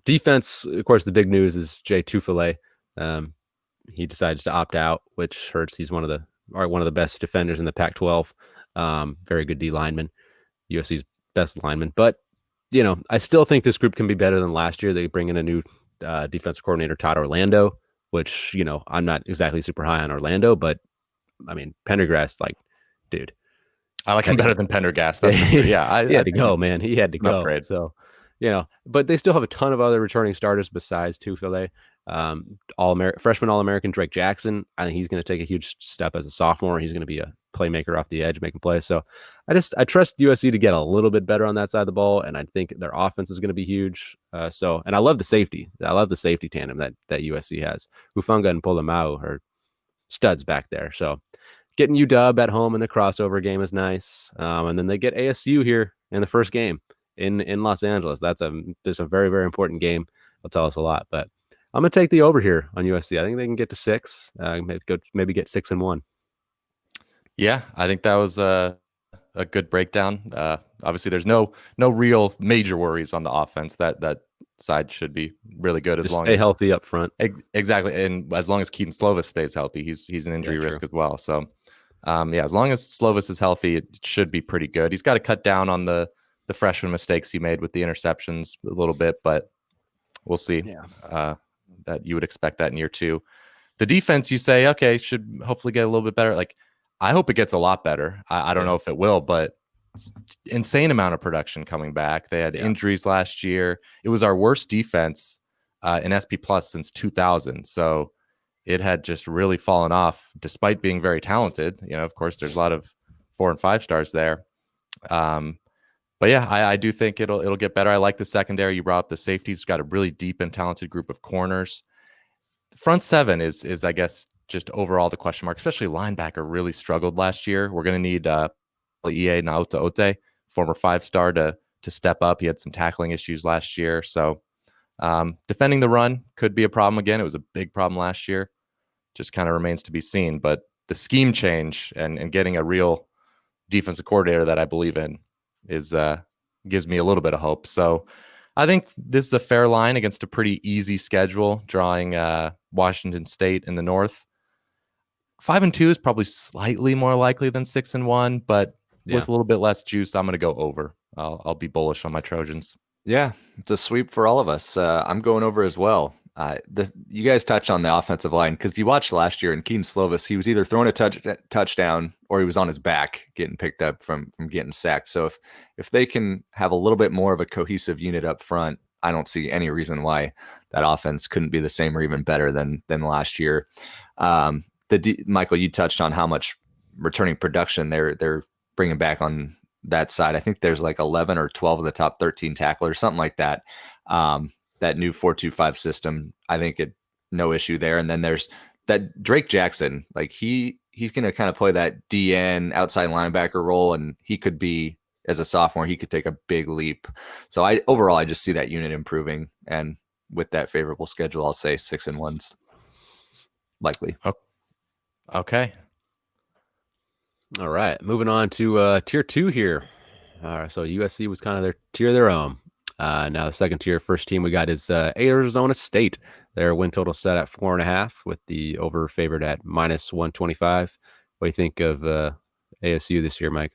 defense, of course, the big news is Jay Tufele. He decides to opt out, which hurts. He's one of the best defenders in the Pac-12. Very good D lineman, USC's best lineman. But I still think this group can be better than last year. They bring in a new defensive coordinator, Todd Orlando, which I'm not exactly super high on Orlando, but I mean Pendergast, dude, I like him better than Pendergast. That's for sure. Yeah, he had to go, man. He had to go. Upgrade. So but they still have a ton of other returning starters besides Tufele. Freshman All-American Drake Jackson. I think he's going to take a huge step as a sophomore. He's going to be a playmaker off the edge, making plays. So I trust USC to get a little bit better on that side of the ball, and I think their offense is going to be huge. And I love the safety. I love the safety tandem that USC has. Hufanga and Polamalu are studs back there. So getting UW at home in the crossover game is nice. And then they get ASU here in the first game in Los Angeles. That's a very, very important game. It'll tell us a lot, but I'm going to take the over here on USC. I think they can get to 6, maybe get 6-1. Yeah, I think that was a good breakdown. Obviously, there's no real major worries on the offense. That side should be really good as long as stay healthy up front. Exactly, and as long as Kedon Slovis stays healthy, he's an injury risk as well. So, as long as Slovis is healthy, it should be pretty good. He's got to cut down on the freshman mistakes he made with the interceptions a little bit, but we'll see. Yeah. That you would expect that in year 2. The defense, you say, okay, should hopefully get a little bit better. I hope it gets a lot better. I don't know if it will, but insane amount of production coming back. They had Yeah. injuries last year. It was our worst defense in SP Plus since 2000. So it had just really fallen off, despite being very talented. Of course, there's a lot of 4 and 5 stars there. But yeah, I do think it'll get better. I like the secondary. You brought up the safeties. Got a really deep and talented group of corners. The front seven is I guess just overall the question mark. Especially linebacker really struggled last year. We're going to need EA Naota Ote, former 5-star, to step up. He had some tackling issues last year, so defending the run could be a problem again. It was a big problem last year. Just kind of remains to be seen. But the scheme change and getting a real defensive coordinator that I believe in is gives me a little bit of hope. So I think this is a fair line against a pretty easy schedule, drawing Washington State in the North. 5-2 is probably slightly more likely than 6-1, but with a little bit less juice, I'm going to go over. I'll be bullish on my Trojans. Yeah, it's a sweep for all of us. I'm going over as well. You guys touched on the offensive line because you watched last year, and Keaton Slovis, he was either throwing a touchdown or he was on his back getting picked up from getting sacked. So if they can have a little bit more of a cohesive unit up front, I don't see any reason why that offense couldn't be the same or even better than last year. Michael, you touched on how much returning production they're bringing back on that side. I think there's like 11 or 12 of the top 13 tacklers, something like that. That new 4-2-5 system, I think no issue there. And then there's that Drake Jackson, like he's going to kind of play that DN outside linebacker role, and he could be, as a sophomore, he could take a big leap. So overall I just see that unit improving, and with that favorable schedule, I'll say 6-1's likely. Okay. All right, moving on to tier 2 here. All right, so USC was kind of their tier of their own. Now the second tier, first team we got is Arizona State. Their win total set at 4.5, with the over favored at -125. What do you think of ASU this year, Mike?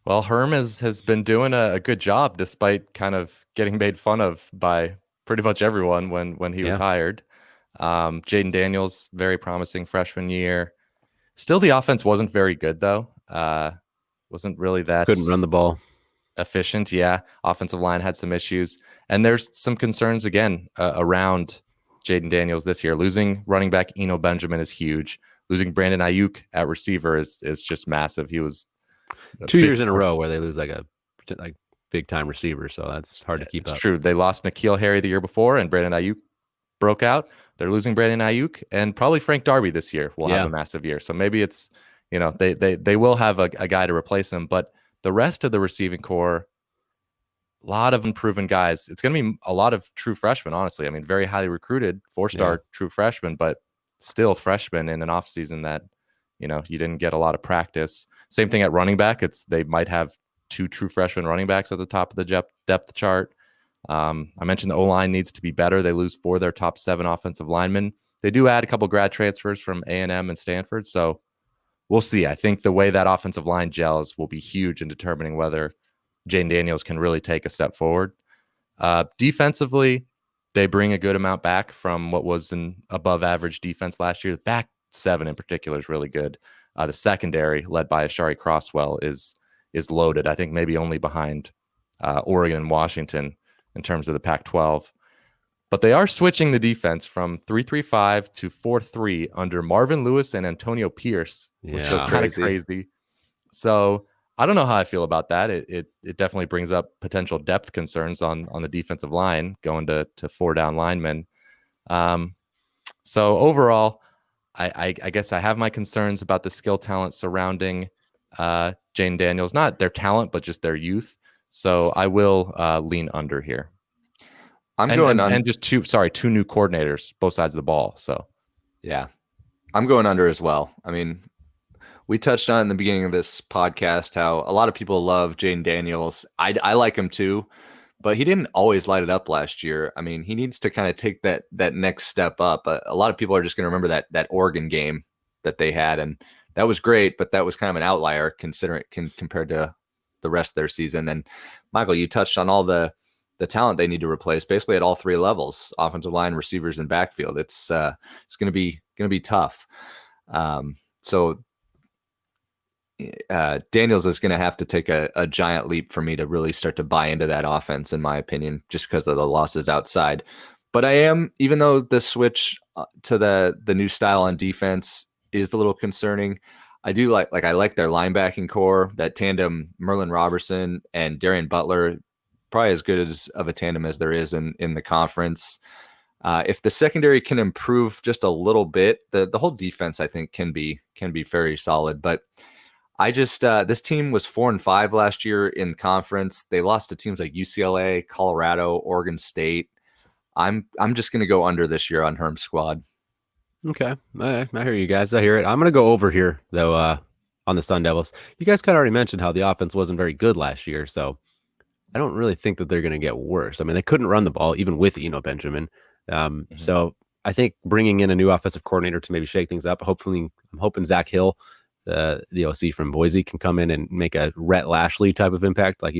Well, Herm has been doing a good job, despite kind of getting made fun of by pretty much everyone when he was hired. Jaden Daniels, very promising freshman year. Still, the offense wasn't very good, though. Wasn't really that... Couldn't run the ball. Efficient, yeah. Offensive line had some issues. And there's some concerns, again, around Jaden Daniels this year. Losing running back Eno Benjamin is huge. Losing Brandon Ayuk at receiver is just massive. He was... 2 years in a row where they lose like big-time receiver, so that's hard to keep up. It's true. They lost N'Keal Harry the year before, and Brandon Ayuk broke out. They're losing Brandon Ayuk, and probably Frank Darby this year will have a massive year. So maybe it's, they will have a guy to replace him, but the rest of the receiving core, a lot of unproven guys. It's going to be a lot of true freshmen, honestly. I mean, very highly recruited, 4-star true freshmen, but still freshmen in an offseason that, you didn't get a lot of practice. Same thing at running back. They might have 2 true freshman running backs at the top of the depth chart. I mentioned the O-line needs to be better. They lose 4 of their top 7 offensive linemen. They do add a couple grad transfers from A&M and Stanford, so we'll see. I think the way that offensive line gels will be huge in determining whether Jaden Daniels can really take a step forward. Defensively, they bring a good amount back from what was an above-average defense last year. The back 7 in particular is really good. The secondary, led by Ashari Crosswell, is loaded. I think maybe only behind Oregon and Washington in terms of the Pac-12. But they are switching the defense from 3-3-5 to 4-3 under Marvin Lewis and Antonio Pierce, which is kind of crazy. So I don't know how I feel about that. It definitely brings up potential depth concerns on the defensive line, going to 4 down linemen. So overall, I guess I have my concerns about the skill talent surrounding Jaden Daniels, not their talent, but just their youth. So I will lean under here. And just 2 new coordinators, both sides of the ball. So yeah, I'm going under as well. I mean, we touched on in the beginning of this podcast how a lot of people love Jaden Daniels. I like him too, but he didn't always light it up last year. I mean, he needs to kind of take that next step up. A lot of people are just going to remember that Oregon game that they had, and that was great, but that was kind of an outlier compared to the rest of their season. And Michael, you touched on all the talent they need to replace, basically at all 3 levels: offensive line, receivers, and backfield. It's going to be tough. So Daniels is going to have to take a giant leap for me to really start to buy into that offense, in my opinion, just because of the losses outside. But I am, even though the switch to the new style on defense is a little concerning, I do like I like their linebacking core, that tandem Merlin Robertson and Darian Butler, probably as good of a tandem as there is in the conference. If the secondary can improve just a little bit, the whole defense I think can be very solid. But I just this team was 4-5 last year in conference. They lost to teams like UCLA, Colorado, Oregon State. I'm just going to go under this year on Herm's squad. Okay, I hear you guys. I hear it. I'm going to go over here though on the Sun Devils. You guys kind of already mentioned how the offense wasn't very good last year, so I don't really think that they're going to get worse. I mean, they couldn't run the ball even with Benjamin. So I think bringing in a new offensive coordinator to maybe shake things up. Hopefully, I'm hoping Zach Hill, the OC from Boise, can come in and make a Rhett Lashley type of impact like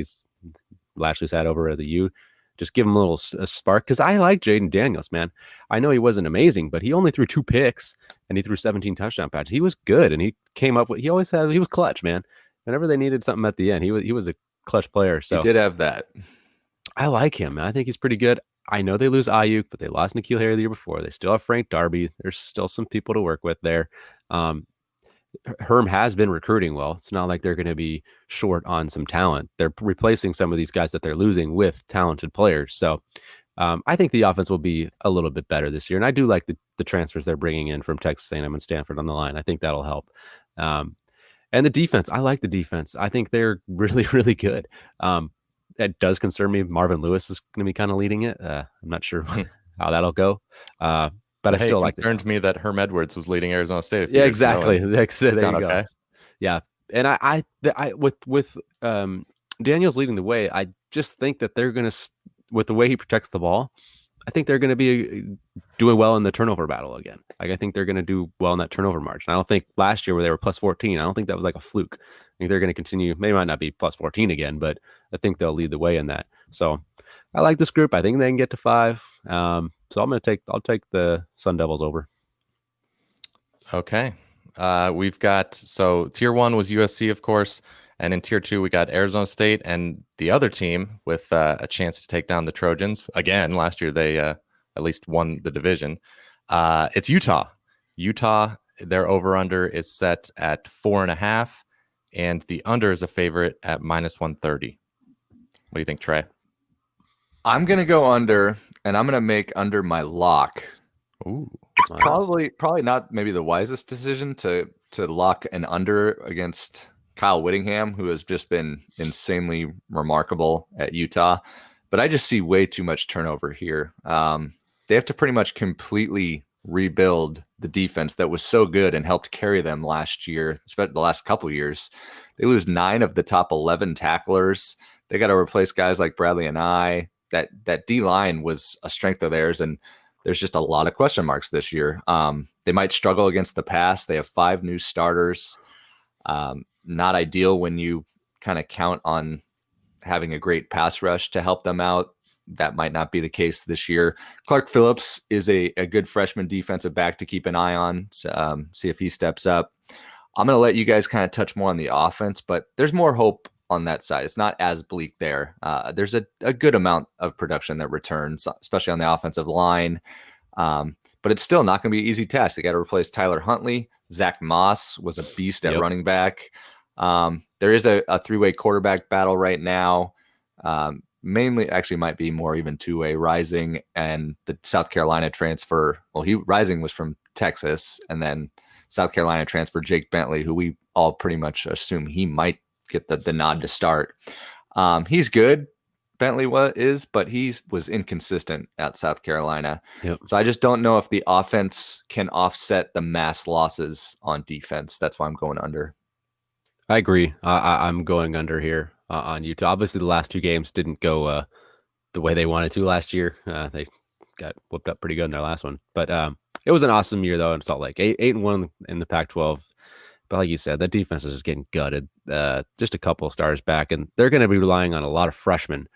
Lashley's had over at the U. Just give him a spark, because I like Jaden Daniels, man. I know he wasn't amazing, but he only threw 2 picks and he threw 17 touchdown passes. He was good, and he came up with. He was clutch, man. Whenever they needed something at the end, he was a clutch player. So he did have that. I like him, man. I think he's pretty good. I know they lose Ayuk, but they lost N'Keal Harry the year before. They still have Frank Darby. There's still some people to work with there. Herm has been recruiting well. It's not like they're going to be short on some talent. They're replacing some of these guys that they're losing with talented players. So I think the offense will be a little bit better this year. And I do like the transfers they're bringing in from Texas A&M and Stanford on the line. I think that'll help. And the defense, I like the defense. I think they're really, really good. It does concern me. Marvin Lewis is going to be kind of leading it. I'm not sure how that'll go. But I still like it. It concerned me that Herm Edwards was leading Arizona State. Yeah, exactly. There you go. Okay. Yeah, and I with Daniels leading the way, I just think that they're going to, with the way he protects the ball, I think they're going to be doing well in the turnover battle again. Like, I think they're going to do well in that turnover margin. I don't think last year where they were plus 14, I don't think that was like a fluke. I think they're going to continue. They might not be plus 14 again, but I think they'll lead the way in that. So I like this group. I think they can get to 5. So I'll take the Sun Devils over. Okay. We've got, so tier 1 was USC, of course. And in tier 2, we got Arizona State and the other team with a chance to take down the Trojans. Again, last year they at least won the division. It's Utah. Utah, their over-under is set at 4.5, and the under is a favorite at -130. What do you think, Trey? I'm going to go under, and I'm going to make under my lock. Ooh. It's probably not maybe the wisest decision to lock an under against Kyle Whittingham, who has just been insanely remarkable at Utah. But I just see way too much turnover here. They have to pretty much completely rebuild the defense that was so good and helped carry them last year, especially the last couple of years. They lose 9 of the top 11 tacklers. They got to replace guys like Bradley and I. That D-line was a strength of theirs, and there's just a lot of question marks this year. They might struggle against the pass. They have 5 new starters. Not ideal when you kind of count on having a great pass rush to help them out. That might not be the case this year. Clark Phillips is a good freshman defensive back to keep an eye on, see if he steps up. I'm going to let you guys kind of touch more on the offense, but there's more hope on that side. It's not as bleak there. There's a good amount of production that returns, especially on the offensive line. But it's still not going to be an easy task. They got to replace Tyler Huntley. Zach Moss was a beast at running back. There is a 3-way quarterback battle right now. Mainly, actually, might be more even 2-way. Rising and the South Carolina transfer. Well, Rising was from Texas, and then South Carolina transfer Jake Bentley, who we all pretty much assume he might get the nod to start. He's good. Bentley is, but he was inconsistent at South Carolina. Yep. So I just don't know if the offense can offset the mass losses on defense. That's why I'm going under. I agree. I'm going under here on Utah. Obviously, the last 2 games didn't go the way they wanted to last year. They got whooped up pretty good in their last one. But it was an awesome year, though, in Salt Lake. 8-1 in the Pac-12. But like you said, that defense is just getting gutted. Just a couple of stars back, and they're going to be relying on a lot of freshmen,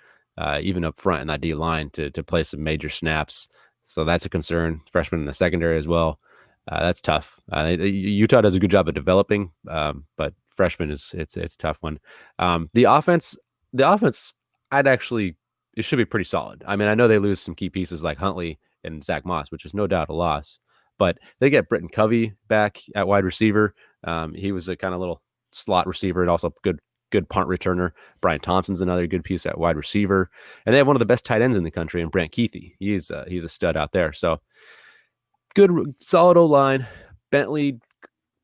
even up front in that D-line, to play some major snaps. So that's a concern. Freshmen in the secondary as well. That's tough. Utah does a good job of developing, but freshman it's a tough one. The offense, it should be pretty solid. I mean, I know they lose some key pieces like Huntley and Zach Moss, which is no doubt a loss, but they get Britton Covey back at wide receiver. He was a kind of little slot receiver and also good punt returner. Brian Thompson's another good piece at wide receiver, and they have one of the best tight ends in the country in Brant Keithy. He's a stud out there. So good, solid O-line. Bentley,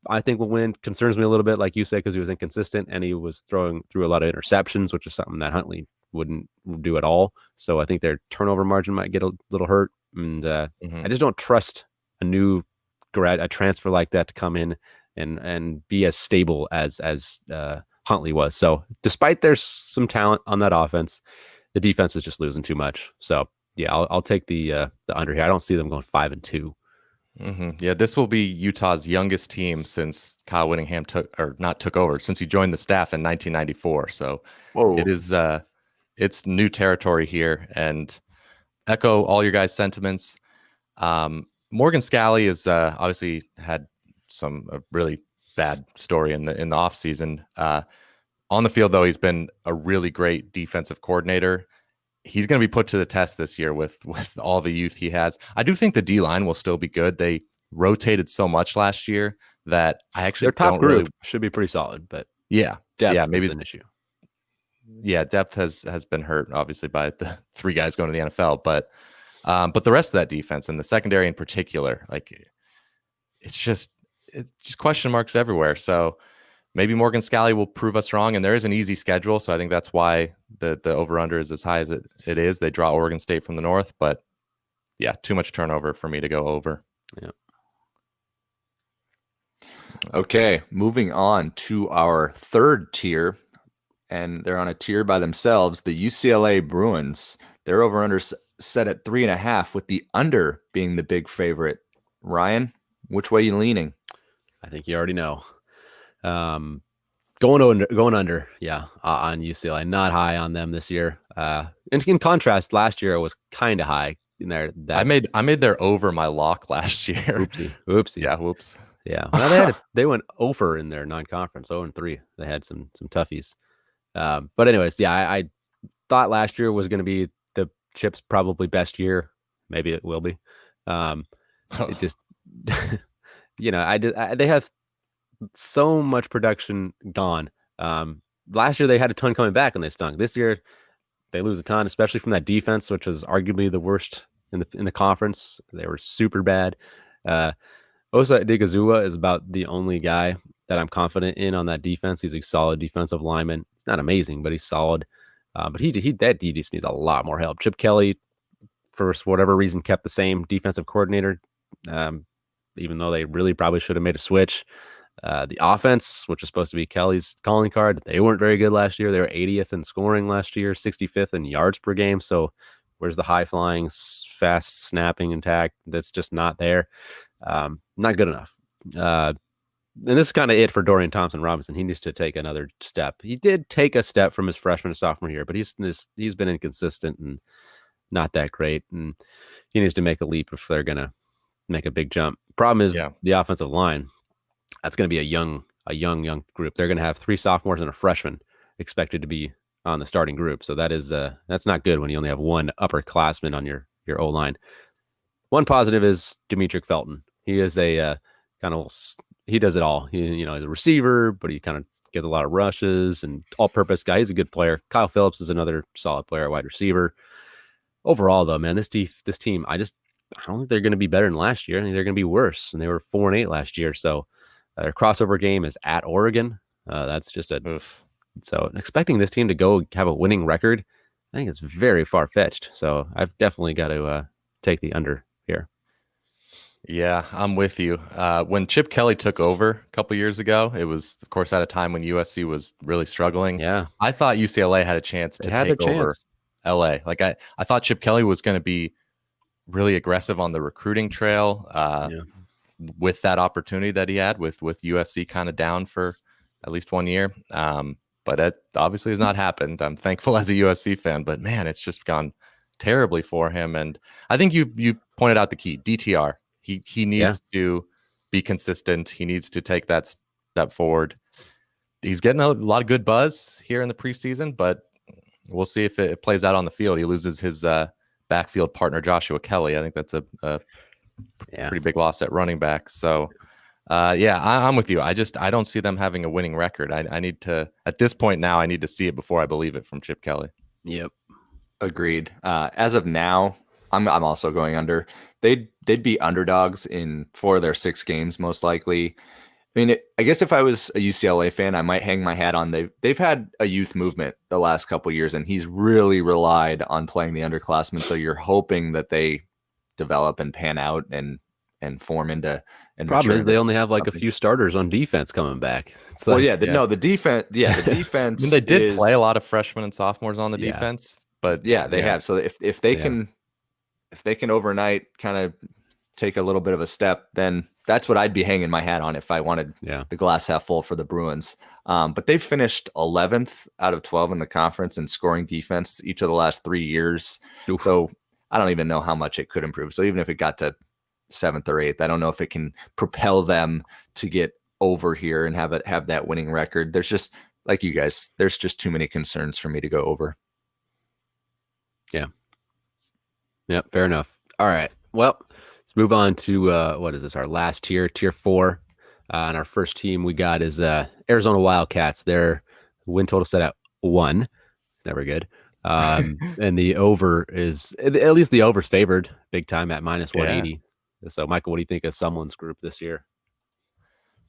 I think, will win. Concerns me a little bit, like you said, because he was inconsistent and he was throwing through a lot of interceptions, which is something that Huntley wouldn't do at all. So I think their turnover margin might get a little hurt. And I just don't trust a transfer like that to come in and be as stable as Huntley was. So despite there's some talent on that offense, the defense is just losing too much. So yeah, I'll take the under here. I don't see them going 5-2. Yeah, this will be Utah's youngest team since Kyle Whittingham took over, since he joined the staff in 1994. So it is it's new territory here, and echo all your guys' sentiments. Morgan Scalley is obviously had a really bad story in the offseason. On the field, though, he's been a really great defensive coordinator. He's going to be put to the test this year with all the youth he has. I do think the D-line will still be good. They rotated so much last year that I actually their top don't group really should be pretty solid, but depth maybe an issue. Yeah, depth has been hurt obviously by the 3 guys going to the NFL, but the rest of that defense and the secondary in particular, like it's just question marks everywhere. So maybe Morgan Scalley will prove us wrong, and there is an easy schedule, so I think that's why the over-under is as high as it is. They draw Oregon State from the north, but yeah, too much turnover for me to go over. Yeah. Okay, moving on to our third tier, and they're on a tier by themselves. The UCLA Bruins, their over-under set at 3.5, with the under being the big favorite. Ryan, which way you leaning? I think you already know. Going under, yeah, on UCLA. Not high on them this year. And in contrast, last year it was kind of high in there. I made their over my lock last year. Oopsie. Yeah, whoops. Yeah, well, they went over in their non-conference, 0-3. They had some toughies. But anyways, yeah, I thought last year was going to be the Chip's probably best year. Maybe it will be. It just, they have so much production gone. Last year they had a ton coming back and they stunk. This year they lose a ton, especially from that defense, which was arguably the worst in the conference. They were super bad. Osa Odigizua is about the only guy that I'm confident in on that defense. He's a solid defensive lineman. He's not amazing, but he's solid. But that D just needs a lot more help. Chip Kelly, for whatever reason, kept the same defensive coordinator, even though they really probably should have made a switch. The offense, which is supposed to be Kelly's calling card, they weren't very good last year. They were 80th in scoring last year, 65th in yards per game. So where's the high-flying, fast snapping attack? That's just not there. Not good enough. And this is kind of it for Dorian Thompson-Robinson. He needs to take another step. He did take a step from his freshman to sophomore year, but he's been inconsistent and not that great. And he needs to make a leap if they're going to make a big jump. Problem is the offensive line. That's going to be a young group. They're going to have 3 sophomores and a freshman expected to be on the starting group. So that's not good when you only have 1 upperclassman on your O-line. One positive is Demetric Felton. He is a he does it all. He's a receiver, but he kind of gets a lot of rushes and all-purpose guy. He's a good player. Kyle Phillips is another solid player, wide receiver. Overall, though, man, this team, I don't think they're going to be better than last year. I think they're going to be worse, and they were 4-8 last year. So their crossover game is at Oregon. That's just so expecting this team to go have a winning record, I think it's very far-fetched. So I've definitely got to take the under here. Yeah, I'm with you. When Chip Kelly took over a couple years ago, it was, of course, at a time when USC was really struggling. Yeah, I thought UCLA had a chance to take over LA. Like I thought Chip Kelly was going to be really aggressive on the recruiting trail with that opportunity that he had with USC kind of down for at least 1 year. But it obviously has not happened. I'm thankful as a USC fan, but man, it's just gone terribly for him. And I think you pointed out the key, DTR. He needs to be consistent. He needs to take that step forward. he's getting a lot of good buzz here in the preseason, but we'll see if it plays out on the field. He loses his backfield partner, Joshua Kelly. I think that's a pretty big loss at running back. So, I'm with you. I don't see them having a winning record. I need to, at this point now, I need to see it before I believe it from Chip Kelly. Yep. Agreed. As of now, I'm also going under. They'd be underdogs in 4 of their 6 games, most likely. I mean, I guess if I was a UCLA fan, I might hang my hat on. They've had a youth movement the last couple of years, and he's really relied on playing the underclassmen. So you're hoping that they develop and pan out and form into. And problem is they only have like a few starters on defense coming back. It's like, the defense. Yeah, the defense. I mean, they did play a lot of freshmen and sophomores on the defense, but they have. So if they can overnight kind of take a little bit of a step, then that's what I'd be hanging my hat on if I wanted the glass half full for the Bruins. But they've finished 11th out of 12 in the conference in scoring defense each of the last 3 years. Oof. So I don't even know how much it could improve. So even if it got to 7th or 8th, I don't know if it can propel them to get over here and have that winning record. There's just, like you guys, there's just too many concerns for me to go over. Yeah, fair enough. All right. Well, let's move on to what is this? Our last tier 4. And our first team we got is Arizona Wildcats. Their win total set at 1. It's never good. And the over is, at least the over's favored big time at -180. Yeah. So, Michael, what do you think of Sumlin's group this year?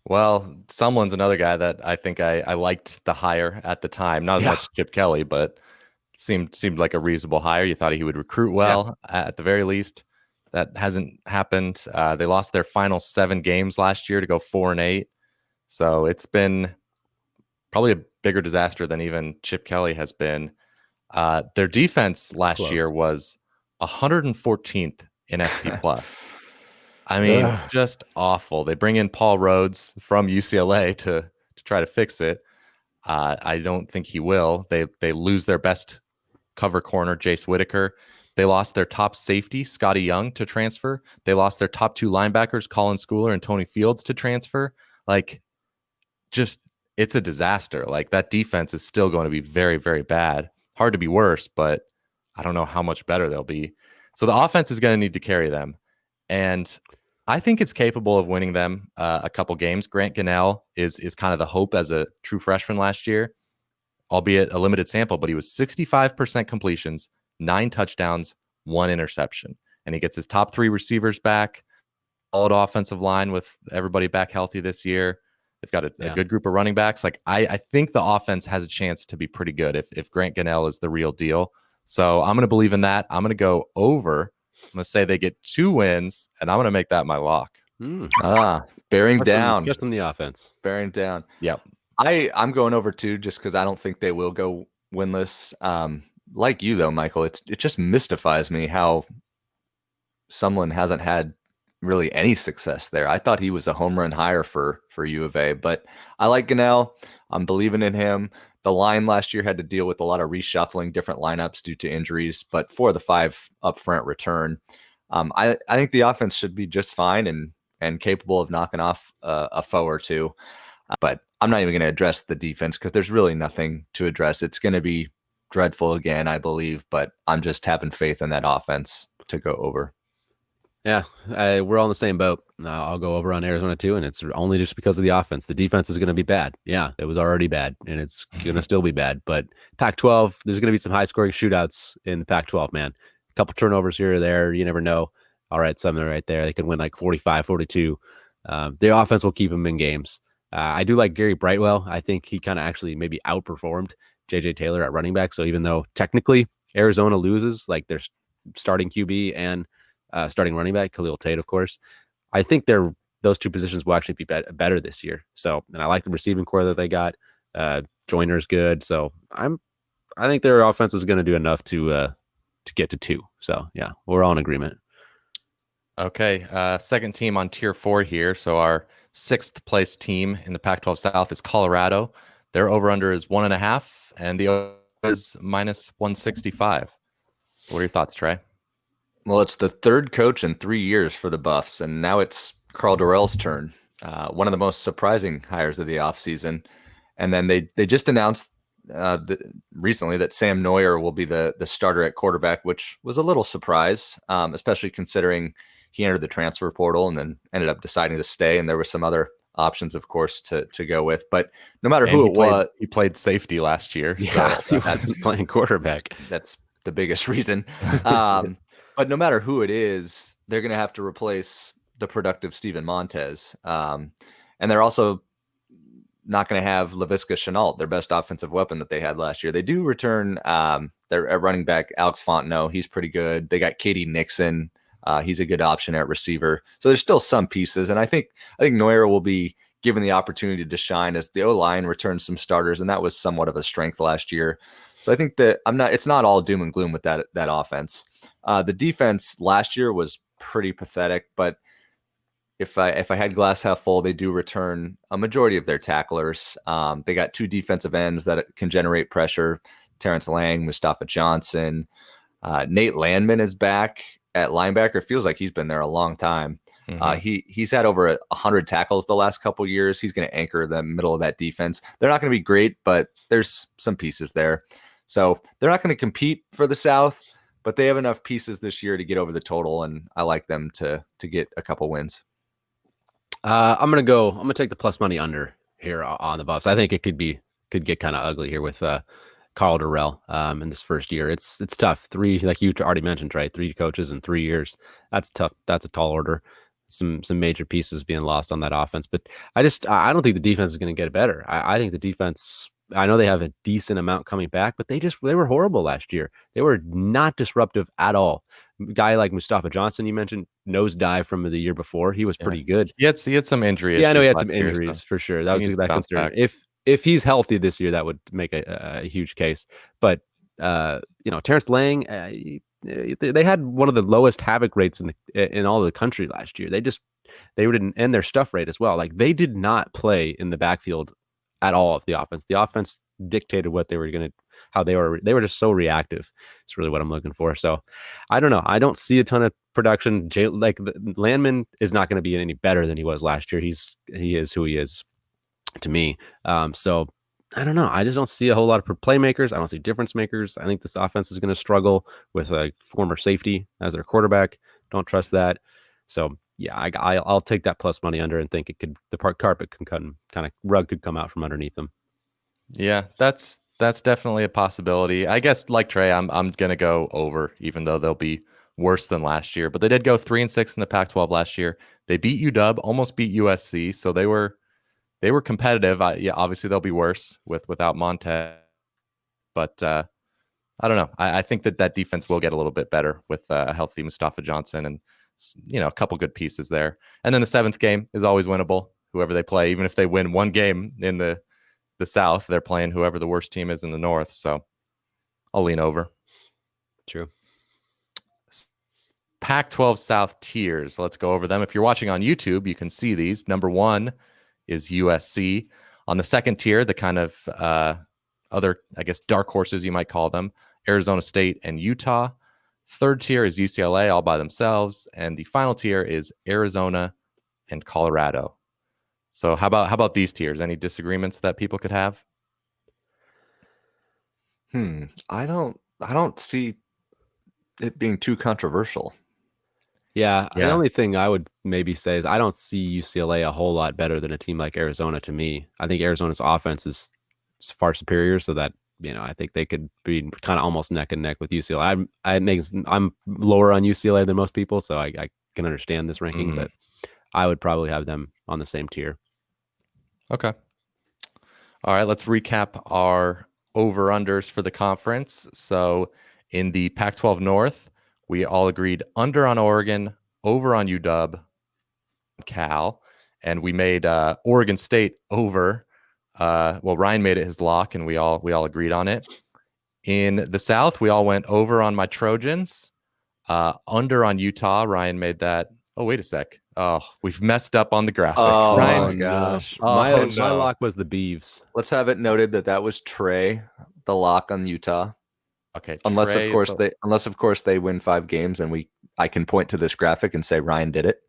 Well, Sumlin's another guy that I think I liked the hire at the time. Not as much as Chip Kelly, but seemed like a reasonable hire. You thought he would recruit well at the very least. That hasn't happened. They lost their final 7 games last year to go 4-8. So it's been probably a bigger disaster than even Chip Kelly has been. Their defense last year was 114th in SP plus. I mean, just awful. They bring in Paul Rhodes from UCLA to try to fix it. I don't think he will. They lose their best cover corner, Jace Whitaker. They lost their top safety, Scotty Young, to transfer. They lost their top 2 linebackers, Colin Schooler and Tony Fields, to transfer. Like, just, it's a disaster. Like, that defense is still going to be very, very bad. Hard to be worse, but I don't know how much better they'll be. So the offense is going to need to carry them. And I think it's capable of winning them a couple games. Grant Gunnell is kind of the hope as a true freshman last year, albeit a limited sample, but he was 65% completions, 9 touchdowns, 1 interception. And he gets his top 3 receivers back, solid offensive line with everybody back healthy this year. They've got a good group of running backs. Like, I think the offense has a chance to be pretty good if Grant Gunnell is the real deal. So I'm going to believe in that. I'm going to go over. I'm going to say they get 2 wins, and I'm going to make that my lock. Bearing down. Just on the offense. Bearing down. Yep. I'm going over 2 just because I don't think they will go winless. Like you, though, Michael, it just mystifies me how Sumlin hasn't had really any success there. I thought he was a home run hire for U of A, but I like Gunnell. I'm believing in him. The line last year had to deal with a lot of reshuffling, different lineups due to injuries, but 4 of the 5 up front return. I think the offense should be just fine and capable of knocking off a foe or 2. But I'm not even going to address the defense because there's really nothing to address. It's going to be dreadful again, I believe, but I'm just having faith in that offense to go over. Yeah, we're all in the same boat. I'll go over on Arizona too, and it's only just because of the offense. The defense is going to be bad. Yeah, it was already bad, and it's going to still be bad. But Pac-12, there's going to be some high-scoring shootouts in the Pac-12, man. A couple turnovers here or there. You never know. All right, some right there. They could win like 45, 42. The offense will keep them in games. I do like Gary Brightwell. I think he kind of actually maybe outperformed J.J. Taylor at running back. So even though technically Arizona loses, like their starting QB and starting running back, Khalil Tate, of course, I think those 2 positions will actually be better this year. So, and I like the receiving core that they got. Joyner's good. So I think their offense is going to do enough to get to 2. So yeah, we're all in agreement. Okay. Second team on tier 4 here. So our 6th place team in the Pac-12 South is Colorado. Their over-under is 1.5, and the over is -165. What are your thoughts, Trey? Well, it's the 3rd coach in 3 years for the Buffs, and now it's Carl Dorrell's turn. One of the most surprising hires of the offseason. And then they just announced recently that Sam Neuer will be the starter at quarterback, which was a little surprise, especially considering he entered the transfer portal and then ended up deciding to stay. And there were some other options, of course, to go with. But no matter who it was, he played safety last year. Yeah, so he wasn't playing quarterback. That's the biggest reason. But no matter who it is, they're going to have to replace the productive Steven Montez. And they're also not going to have Laviska Shenault, their best offensive weapon that they had last year. They do return their running back, Alex Fontenot. He's pretty good. They got Katie Nixon. He's a good option at receiver. So there's still some pieces. And I think Neuer will be given the opportunity to shine as the O-line returns some starters. And that was somewhat of a strength last year. So I think that it's not all doom and gloom with that offense. The defense last year was pretty pathetic, but if I had glass half full, they do return a majority of their tacklers. They got 2 defensive ends that can generate pressure. Terrence Lang, Mustafa Johnson, Nate Landman is back at linebacker. Feels like he's been there a long time. He's had over 100 tackles the last couple years. He's going to anchor the middle of that defense. They're not going to be great, but there's some pieces there. So they're not going to compete for the South, but they have enough pieces this year to get over the total, and I like them to get a couple wins. I'm gonna take the plus money under here on the Buffs. I think it could get kind of ugly here with Carl Durrell in this first year. It's tough. 3, like you already mentioned, right? 3 coaches in 3 years. That's tough. That's a tall order. Some major pieces being lost on that offense. But I don't think the defense is going to get better. I think the defense. I know they have a decent amount coming back, but they were horrible last year. They were not disruptive at all. A guy like Mustafa Johnson, you mentioned, nosedive from the year before. He was pretty good. He had some injuries. Yeah, I know he had some injuries for sure. That was that concern. Back. If he's healthy this year, that would make a huge case. But Terrence Lang, they had one of the lowest havoc rates in all of the country last year. They didn't end their stuff rate as well. Like, they did not play in the backfield at all of the offense. The offense dictated what they were going to, how they were just so reactive. It's really what I'm looking for. So I don't know. I don't see a ton of production. Landman is not going to be any better than he was last year. He is who he is to me. So I don't know. I just don't see a whole lot of playmakers. I don't see difference makers. I think this offense is going to struggle with a former safety as their quarterback. Don't trust that. So yeah, I'll take that plus money under and think the carpet can kind of rug could come out from underneath them. Yeah, that's definitely a possibility. I guess like Trey, I'm gonna go over, even though they'll be worse than last year. But they did go 3-6 in the Pac-12 last year. They beat UW, almost beat USC, so they were competitive. Obviously they'll be worse without Montez, but I don't know. I think that defense will get a little bit better with a healthy Mustafa Johnson and a couple good pieces there. And then the 7th game is always winnable. Whoever they play, even if they win one game in the South, they're playing whoever the worst team is in the North. So I'll lean over. True. Pac-12 South tiers. Let's go over them. If you're watching on YouTube, you can see these. Number 1 is USC. On the 2nd tier, the kind of other, I guess, dark horses you might call them, Arizona State and Utah. 3rd tier is UCLA all by themselves. And the final tier is Arizona and Colorado. So how about these tiers? Any disagreements that people could have? I don't see it being too controversial. Yeah, the only thing I would maybe say is I don't see UCLA a whole lot better than a team like Arizona to me. I think Arizona's offense is far superior, so that I think they could be kind of almost neck and neck with UCLA. I'm lower on UCLA than most people, so I can understand this ranking, but I would probably have them on the same tier. Okay. All right, let's recap our over-unders for the conference. So in the Pac-12 North, we all agreed under on Oregon, over on UW, Cal, and we made Oregon State over. Ryan made it his lock, and we all agreed on it. In the South, we all went over on my Trojans, under on Utah. Ryan made that. Oh, wait a sec. Oh, we've messed up on the graphic. Oh, Ryan, gosh. My lock was the Beavs. Let's have it noted that was Trey, the lock on Utah. Okay. Unless Trey, of course they win 5 games and I can point to this graphic and say Ryan did it.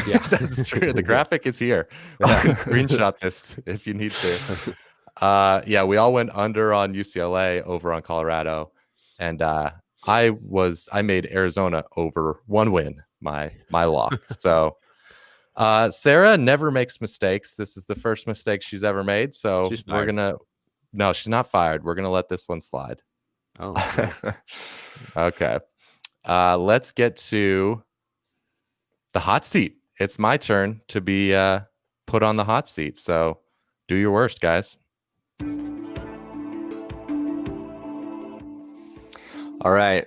Yeah, that's true. The graphic is here. Screenshot this if you need to. Yeah, we all went under on UCLA, over on Colorado, and I made Arizona over 1 win, my lock. So Sarah never makes mistakes. This is the first mistake she's ever made. So no, she's not fired. We're gonna let this one slide. Oh, okay. Let's get to the hot seat. It's my turn to be put on the hot seat. So do your worst, guys. All right,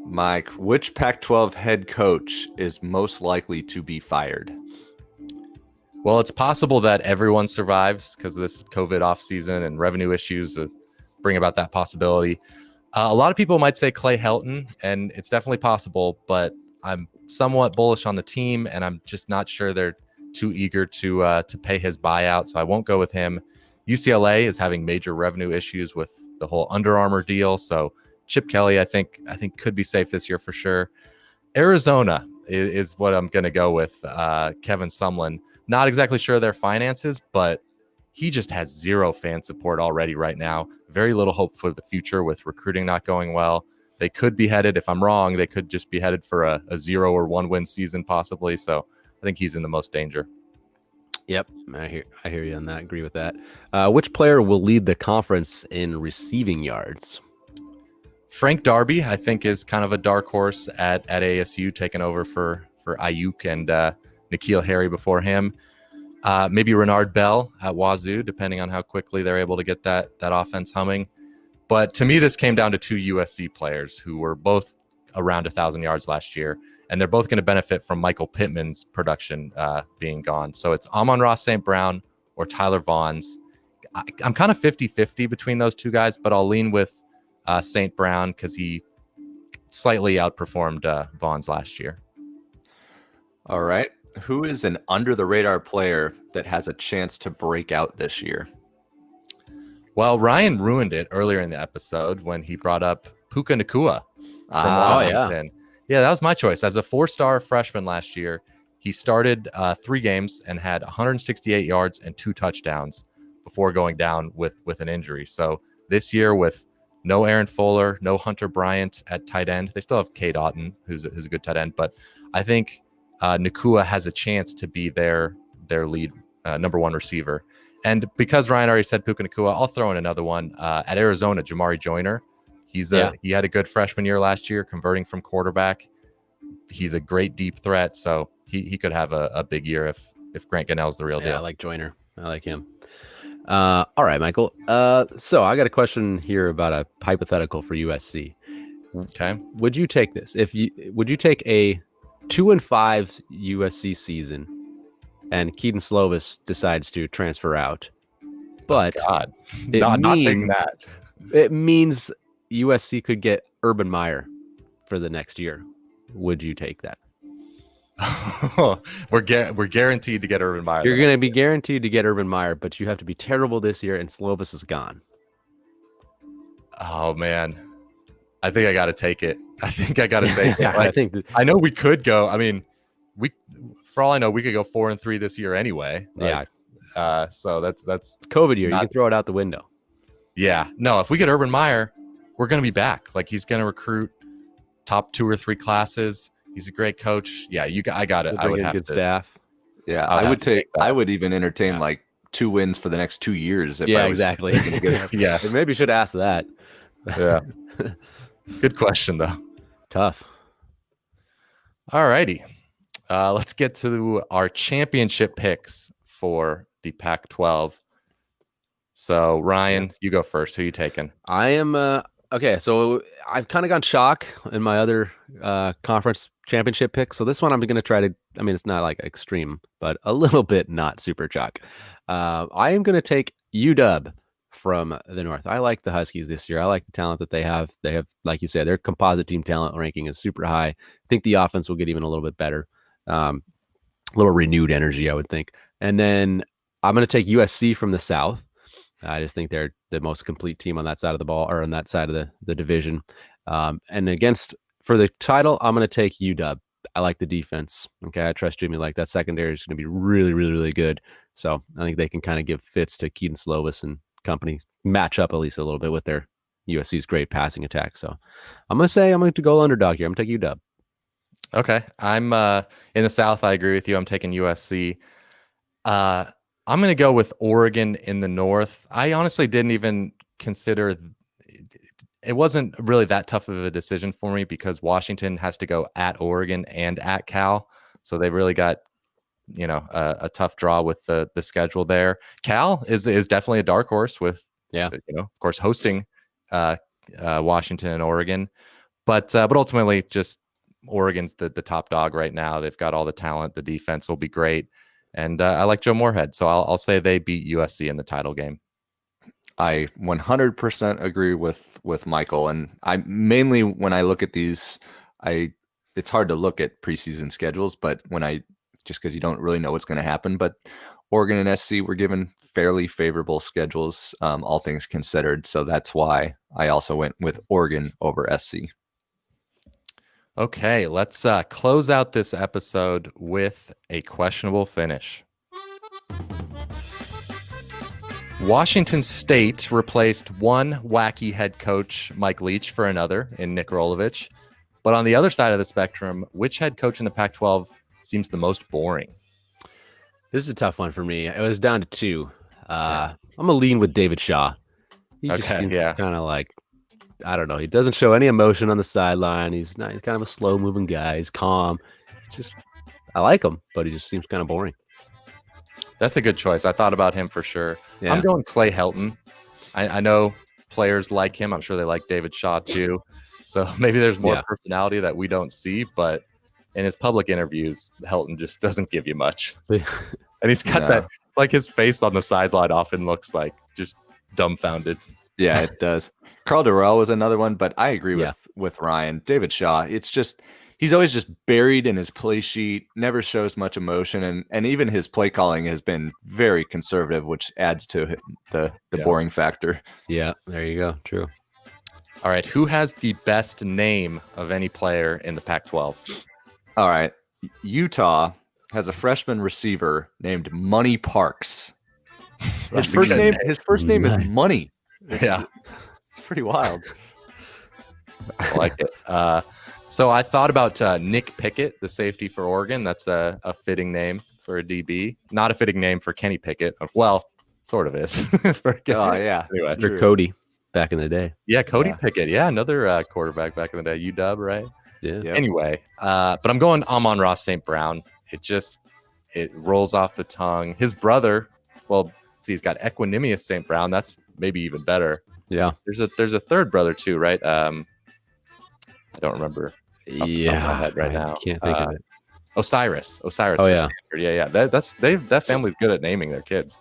Mike, which Pac-12 head coach is most likely to be fired? Well, it's possible that everyone survives because of this COVID offseason and revenue issues bring about that possibility. A lot of people might say Clay Helton, and it's definitely possible, but I'm somewhat bullish on the team, and I'm just not sure they're too eager to pay his buyout, so I won't go with him. UCLA is having major revenue issues with the whole Under Armour deal, so Chip Kelly, I think could be safe this year for sure. Arizona is what I'm going to go with. Kevin Sumlin. Not exactly sure their finances, but he just has zero fan support already right now. Very little hope for the future with recruiting not going well. They could be headed, if I'm wrong, they could just be headed for a 0 or 1 win season possibly. So I think he's in the most danger. Yep, I hear you on that. Agree with that. Which player will lead the conference in receiving yards? Frank Darby, I think, is kind of a dark horse at ASU, taking over for Ayuk and N'Keal Harry before him. Maybe Renard Bell at Wazoo, depending on how quickly they're able to get that offense humming. But to me, this came down to 2 USC players who were both around 1,000 yards last year, and they're both going to benefit from Michael Pittman's production being gone. So it's Amon-Ra St. Brown or Tyler Vaughns. I'm kind of 50-50 between those two guys, but I'll lean with St. Brown because he slightly outperformed Vaughns last year. All right. Who is an under-the-radar player that has a chance to break out this year? Well, Ryan ruined it earlier in the episode when he brought up Puka Nacua from Washington. Yeah, that was my choice. As a 4-star freshman last year, he started 3 games and had 168 yards and 2 touchdowns before going down with an injury. So this year, with no Aaron Fuller, no Hunter Bryant at tight end, they still have Cade Otton, who's a good tight end, but I think Nacua has a chance to be their lead number 1 receiver. And because Ryan already said Puka Nacua, I'll throw in another one. At Arizona, Jamari Joyner. He had a good freshman year last year, converting from quarterback. He's a great deep threat, so he could have a big year if Grant Gunnell's the real deal. I like Joyner. I like him. All right, Michael. So I got a question here about a hypothetical for USC. Okay. Would you take this? Would you take a 2-5 USC season and Keaton Slovis decides to transfer out? But God, not taking that. It means USC could get Urban Meyer for the next year. Would you take that? We're guaranteed to get Urban Meyer. You're going to be guaranteed to get Urban Meyer, but you have to be terrible this year, and Slovis is gone. Oh man, I think I got to take it. I think I got to take it. I know we could go. I mean, for all I know, we could go 4-3 this year anyway. So that's COVID year. You can throw it out the window. Yeah. No, if we get Urban Meyer, we're going to be back. Like, he's going to recruit top 2 or 3 classes. He's a great coach. Yeah, I got it. I would have good staff. Yeah, I would take. I would even entertain like 2 wins for the next 2 years. If I was exactly. Yeah, maybe you should ask that. Yeah. Good question though. Tough. All righty. Let's get to our championship picks for the Pac-12. So Ryan, you go first. Who are you taking? I am okay. So I've kind of gone chalk in my other conference championship picks. So this one I'm going to try to. I mean, it's not like extreme, but a little bit not super chalk. I am going to take UW from the North. I like the Huskies this year. I like the talent that they have. They have, like you said, their composite team talent ranking is super high. I think the offense will get even a little bit better. A little renewed energy, I would think. And then I'm going to take USC from the South. I just think they're the most complete team on that side of the ball, or on that side of the division. And for the title, I'm going to take UW. I like the defense. Okay, I trust Jimmy. Like, that secondary is going to be really, really, really good. So I think they can kind of give fits to Keaton Slovis and company match up at least a little bit with their USC's great passing attack. So I'm going to go underdog here. I'm going to take UW. Okay. I'm in the South. I agree with you. I'm taking USC. I'm going to go with Oregon in the North. I honestly didn't even consider it wasn't really that tough of a decision for me because Washington has to go at Oregon and at Cal. So they really got, a tough draw with the schedule there. Cal is definitely a dark horse with, of course, hosting Washington and Oregon. But ultimately, just Oregon's the top dog right now. They've got all the talent. The defense will be great. And I like Joe Moorhead. So I'll say they beat USC in the title game. I 100% agree with Michael. And I mainly, when I look at these, it's hard to look at preseason schedules, but just because you don't really know what's going to happen. But Oregon and SC were given fairly favorable schedules, all things considered. So that's why I also went with Oregon over SC. Okay, let's close out this episode with a questionable finish. Washington State replaced one wacky head coach, Mike Leach, for another in Nick Rolovich. But on the other side of the spectrum, which head coach in the Pac-12 seems the most boring? This is a tough one for me. It was down to two. I'm going to lean with David Shaw. He just seems kind of like, I don't know. He doesn't show any emotion on the sideline. He's kind of a slow-moving guy. He's calm. It's just, I like him, but he just seems kind of boring. That's a good choice. I thought about him for sure. Yeah. I'm going Clay Helton. I know players like him. I'm sure they like David Shaw too. So maybe there's more personality that we don't see, but in his public interviews, Helton just doesn't give you much. And he's got that, like his face on the sideline often looks like just dumbfounded. Yeah, it does. Carl Durrell was another one, but I agree with Ryan. David Shaw, it's just, he's always just buried in his play sheet, never shows much emotion, and even his play calling has been very conservative, which adds to the boring factor. Yeah, there you go. True. All right, who has the best name of any player in the Pac-12? All right, Utah has a freshman receiver named Money Parks. His first name is Money. Yeah. It's pretty wild. I like it. So I thought about Nick Pickett, the safety for Oregon. That's a fitting name for a DB. Not a fitting name for Kenny Pickett. Well, sort of is. Anyway, or Cody back in the day. Yeah, Cody Pickett. Yeah, another quarterback back in the day. UW, right? Yeah. Anyway, but I'm going Amon-Ra St. Brown. It rolls off the tongue. His brother, he's got Equanimous St. Brown. That's maybe even better. Yeah. There's a third brother too, right? I don't remember. Yeah, right now. I can't think of it. Osiris. Oh yeah. Stanford. Yeah. That family's good at naming their kids.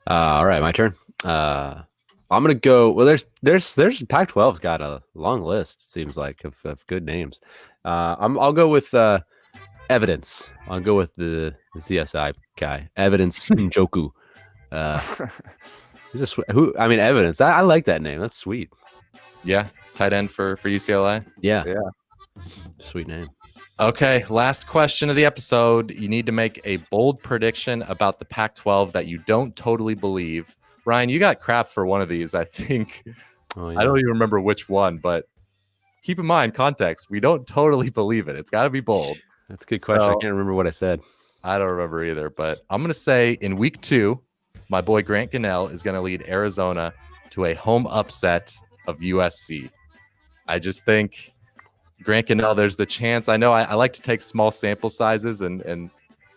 All right, my turn. I'm gonna go. Well, there's Pac-12's got a long list. It seems like of good names. I'll go with Evidence. I'll go with the CSI guy, Evidence Njoku. Evidence. I like that name. That's sweet. Yeah, tight end for UCLA. Yeah. Sweet name. Okay, last question of the episode. You need to make a bold prediction about the Pac-12 that you don't totally believe. Ryan, you got crap for one of these, I think. Oh, yeah. I don't even remember which one, but keep in mind, context. We don't totally believe it. It's got to be bold. That's a good question. I can't remember what I said. I don't remember either, but I'm going to say in week 2, my boy Grant Gunnell is going to lead Arizona to a home upset of USC. I just think Grant Gunnell, there's the chance. I know I like to take small sample sizes and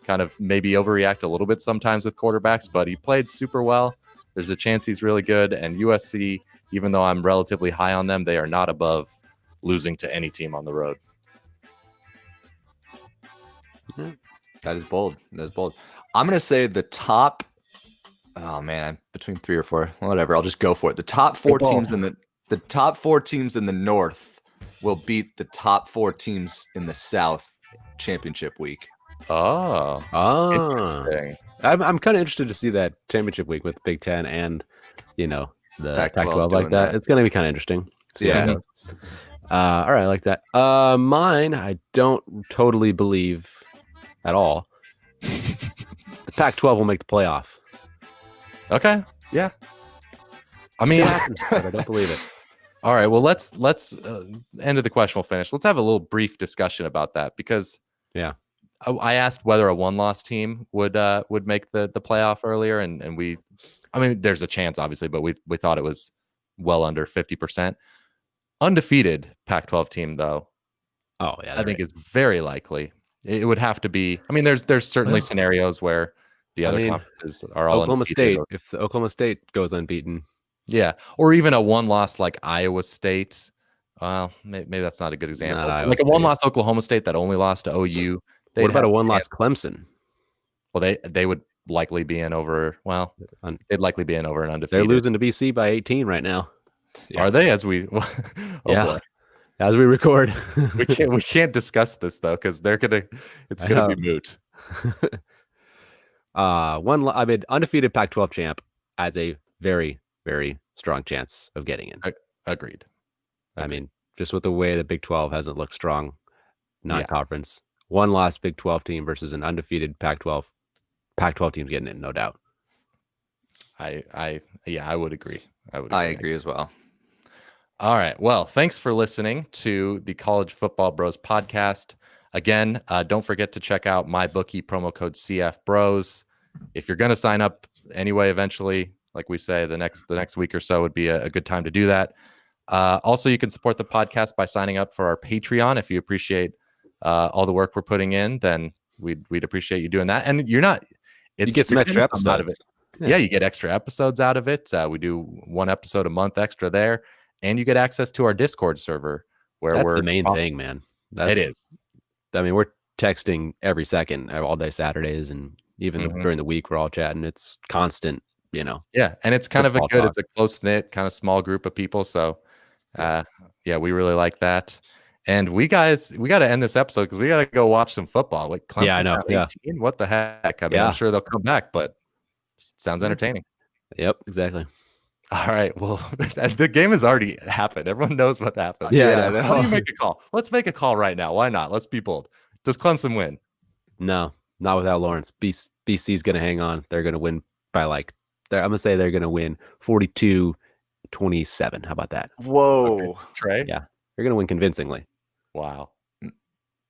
kind of maybe overreact a little bit sometimes with quarterbacks, but he played super well. There's a chance he's really good. And USC, even though I'm relatively high on them, they are not above losing to any team on the road. That is bold. I'm going to say the top, between 3 or 4, whatever. I'll just go for it. The top 4 teams in the North will beat the top 4 teams in the South championship week. Oh, interesting. I'm kind of interested to see that championship week with Big Ten and the Pac-12 like that. It's going to be kind of interesting. Yeah. All right, I like that. Mine, I don't totally believe at all. The Pac-12 will make the playoff. Okay. Yeah. I mean, It happens, but I don't believe it. all right. Well, let's end of the question. We'll finish. Let's have a little brief discussion about that because Yeah. I asked whether a one-loss team would make the playoff earlier, and I mean, there's a chance, obviously, but we thought it was well under 50%. Undefeated Pac-12 team, though, Oh yeah, I think is very likely. It would have to be. I mean, there's certainly scenarios where the other conferences are all Oklahoma undefeated State. or- If the Oklahoma State goes unbeaten, yeah, or even a one-loss like Iowa State. Well, maybe that's not a good example. Not Iowa Like a State. one-loss Oklahoma State that only lost to OU. what about have a chance. one-loss Clemson? Well, they would likely be in over. Well, they'd likely be in over an undefeated. They're losing to BC by 18 right now. Yeah. Are they? As we, oh Yeah. boy, As we record. we can't discuss this though because it's gonna be moot. I mean, undefeated Pac-12 champ has a very, very strong chance of getting in. Agreed. I mean, just with the way the Big 12 hasn't looked strong, non-conference, one lost Big 12 team versus an undefeated Pac-12 team's getting in, no doubt. I would agree. I agree as well. All right. Well, thanks for listening to the College Football Bros podcast. Again, don't forget to check out my bookie promo code CF Bros. If you're going to sign up anyway, eventually, like we say, the next week or so would be a good time to do that. Also, you can support the podcast by signing up for our Patreon. If you appreciate all the work we're putting in, then we'd appreciate you doing that. And you get some extra episodes out of it. Yeah, you get extra episodes out of it. We do one episode a month extra there, and you get access to our Discord server where that's we're the main thing, man. It is. I mean, we're texting every second, all day Saturdays, and even during the week, we're all chatting. It's constant, Yeah, and it's kind of it's a close knit, kind of small group of people. So, we really like that. And we got to end this episode because we got to go watch some football. Like Clemson's I know. down 18. What the heck? I mean, I'm sure they'll come back, but sounds entertaining. Yep, exactly. All right. Well, the game has already happened. Everyone knows what happened. Yeah. How do you make a call? Let's make a call right now. Why not? Let's be bold. Does Clemson win? No, not without Lawrence. BC's going to hang on. They're going to win by I'm going to say they're going to win 42-27. How about that? Whoa. Okay. Trey? Yeah. They're going to win convincingly. Wow.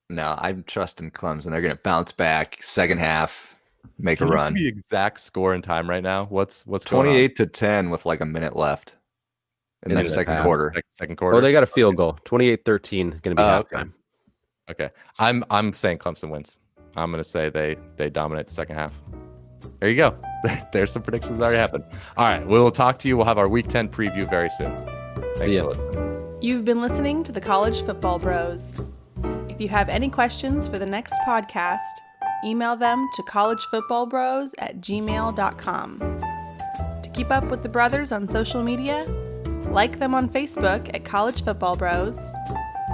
No, I'm trusting Clemson. They're going to bounce back second half, make a run. The exact score and time right now. What's going on? 28-10 with like a minute left in that second quarter. Second quarter. Oh, they got a field goal. 28-13 going to be halftime. Okay. I'm saying Clemson wins. I'm going to say they dominate the second half. There you go. There's some predictions that already happened. All right. We'll talk to you. We'll have our Week 10 preview very soon. Thanks for listening. You've been listening to the College Football Bros. If you have any questions for the next podcast, email them to collegefootballbros@gmail.com. To keep up with the brothers on social media, like them on Facebook at College Football Bros,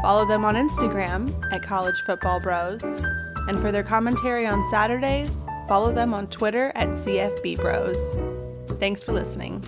follow them on Instagram at College Football Bros, and for their commentary on Saturdays, follow them on Twitter at CFB Bros. Thanks for listening.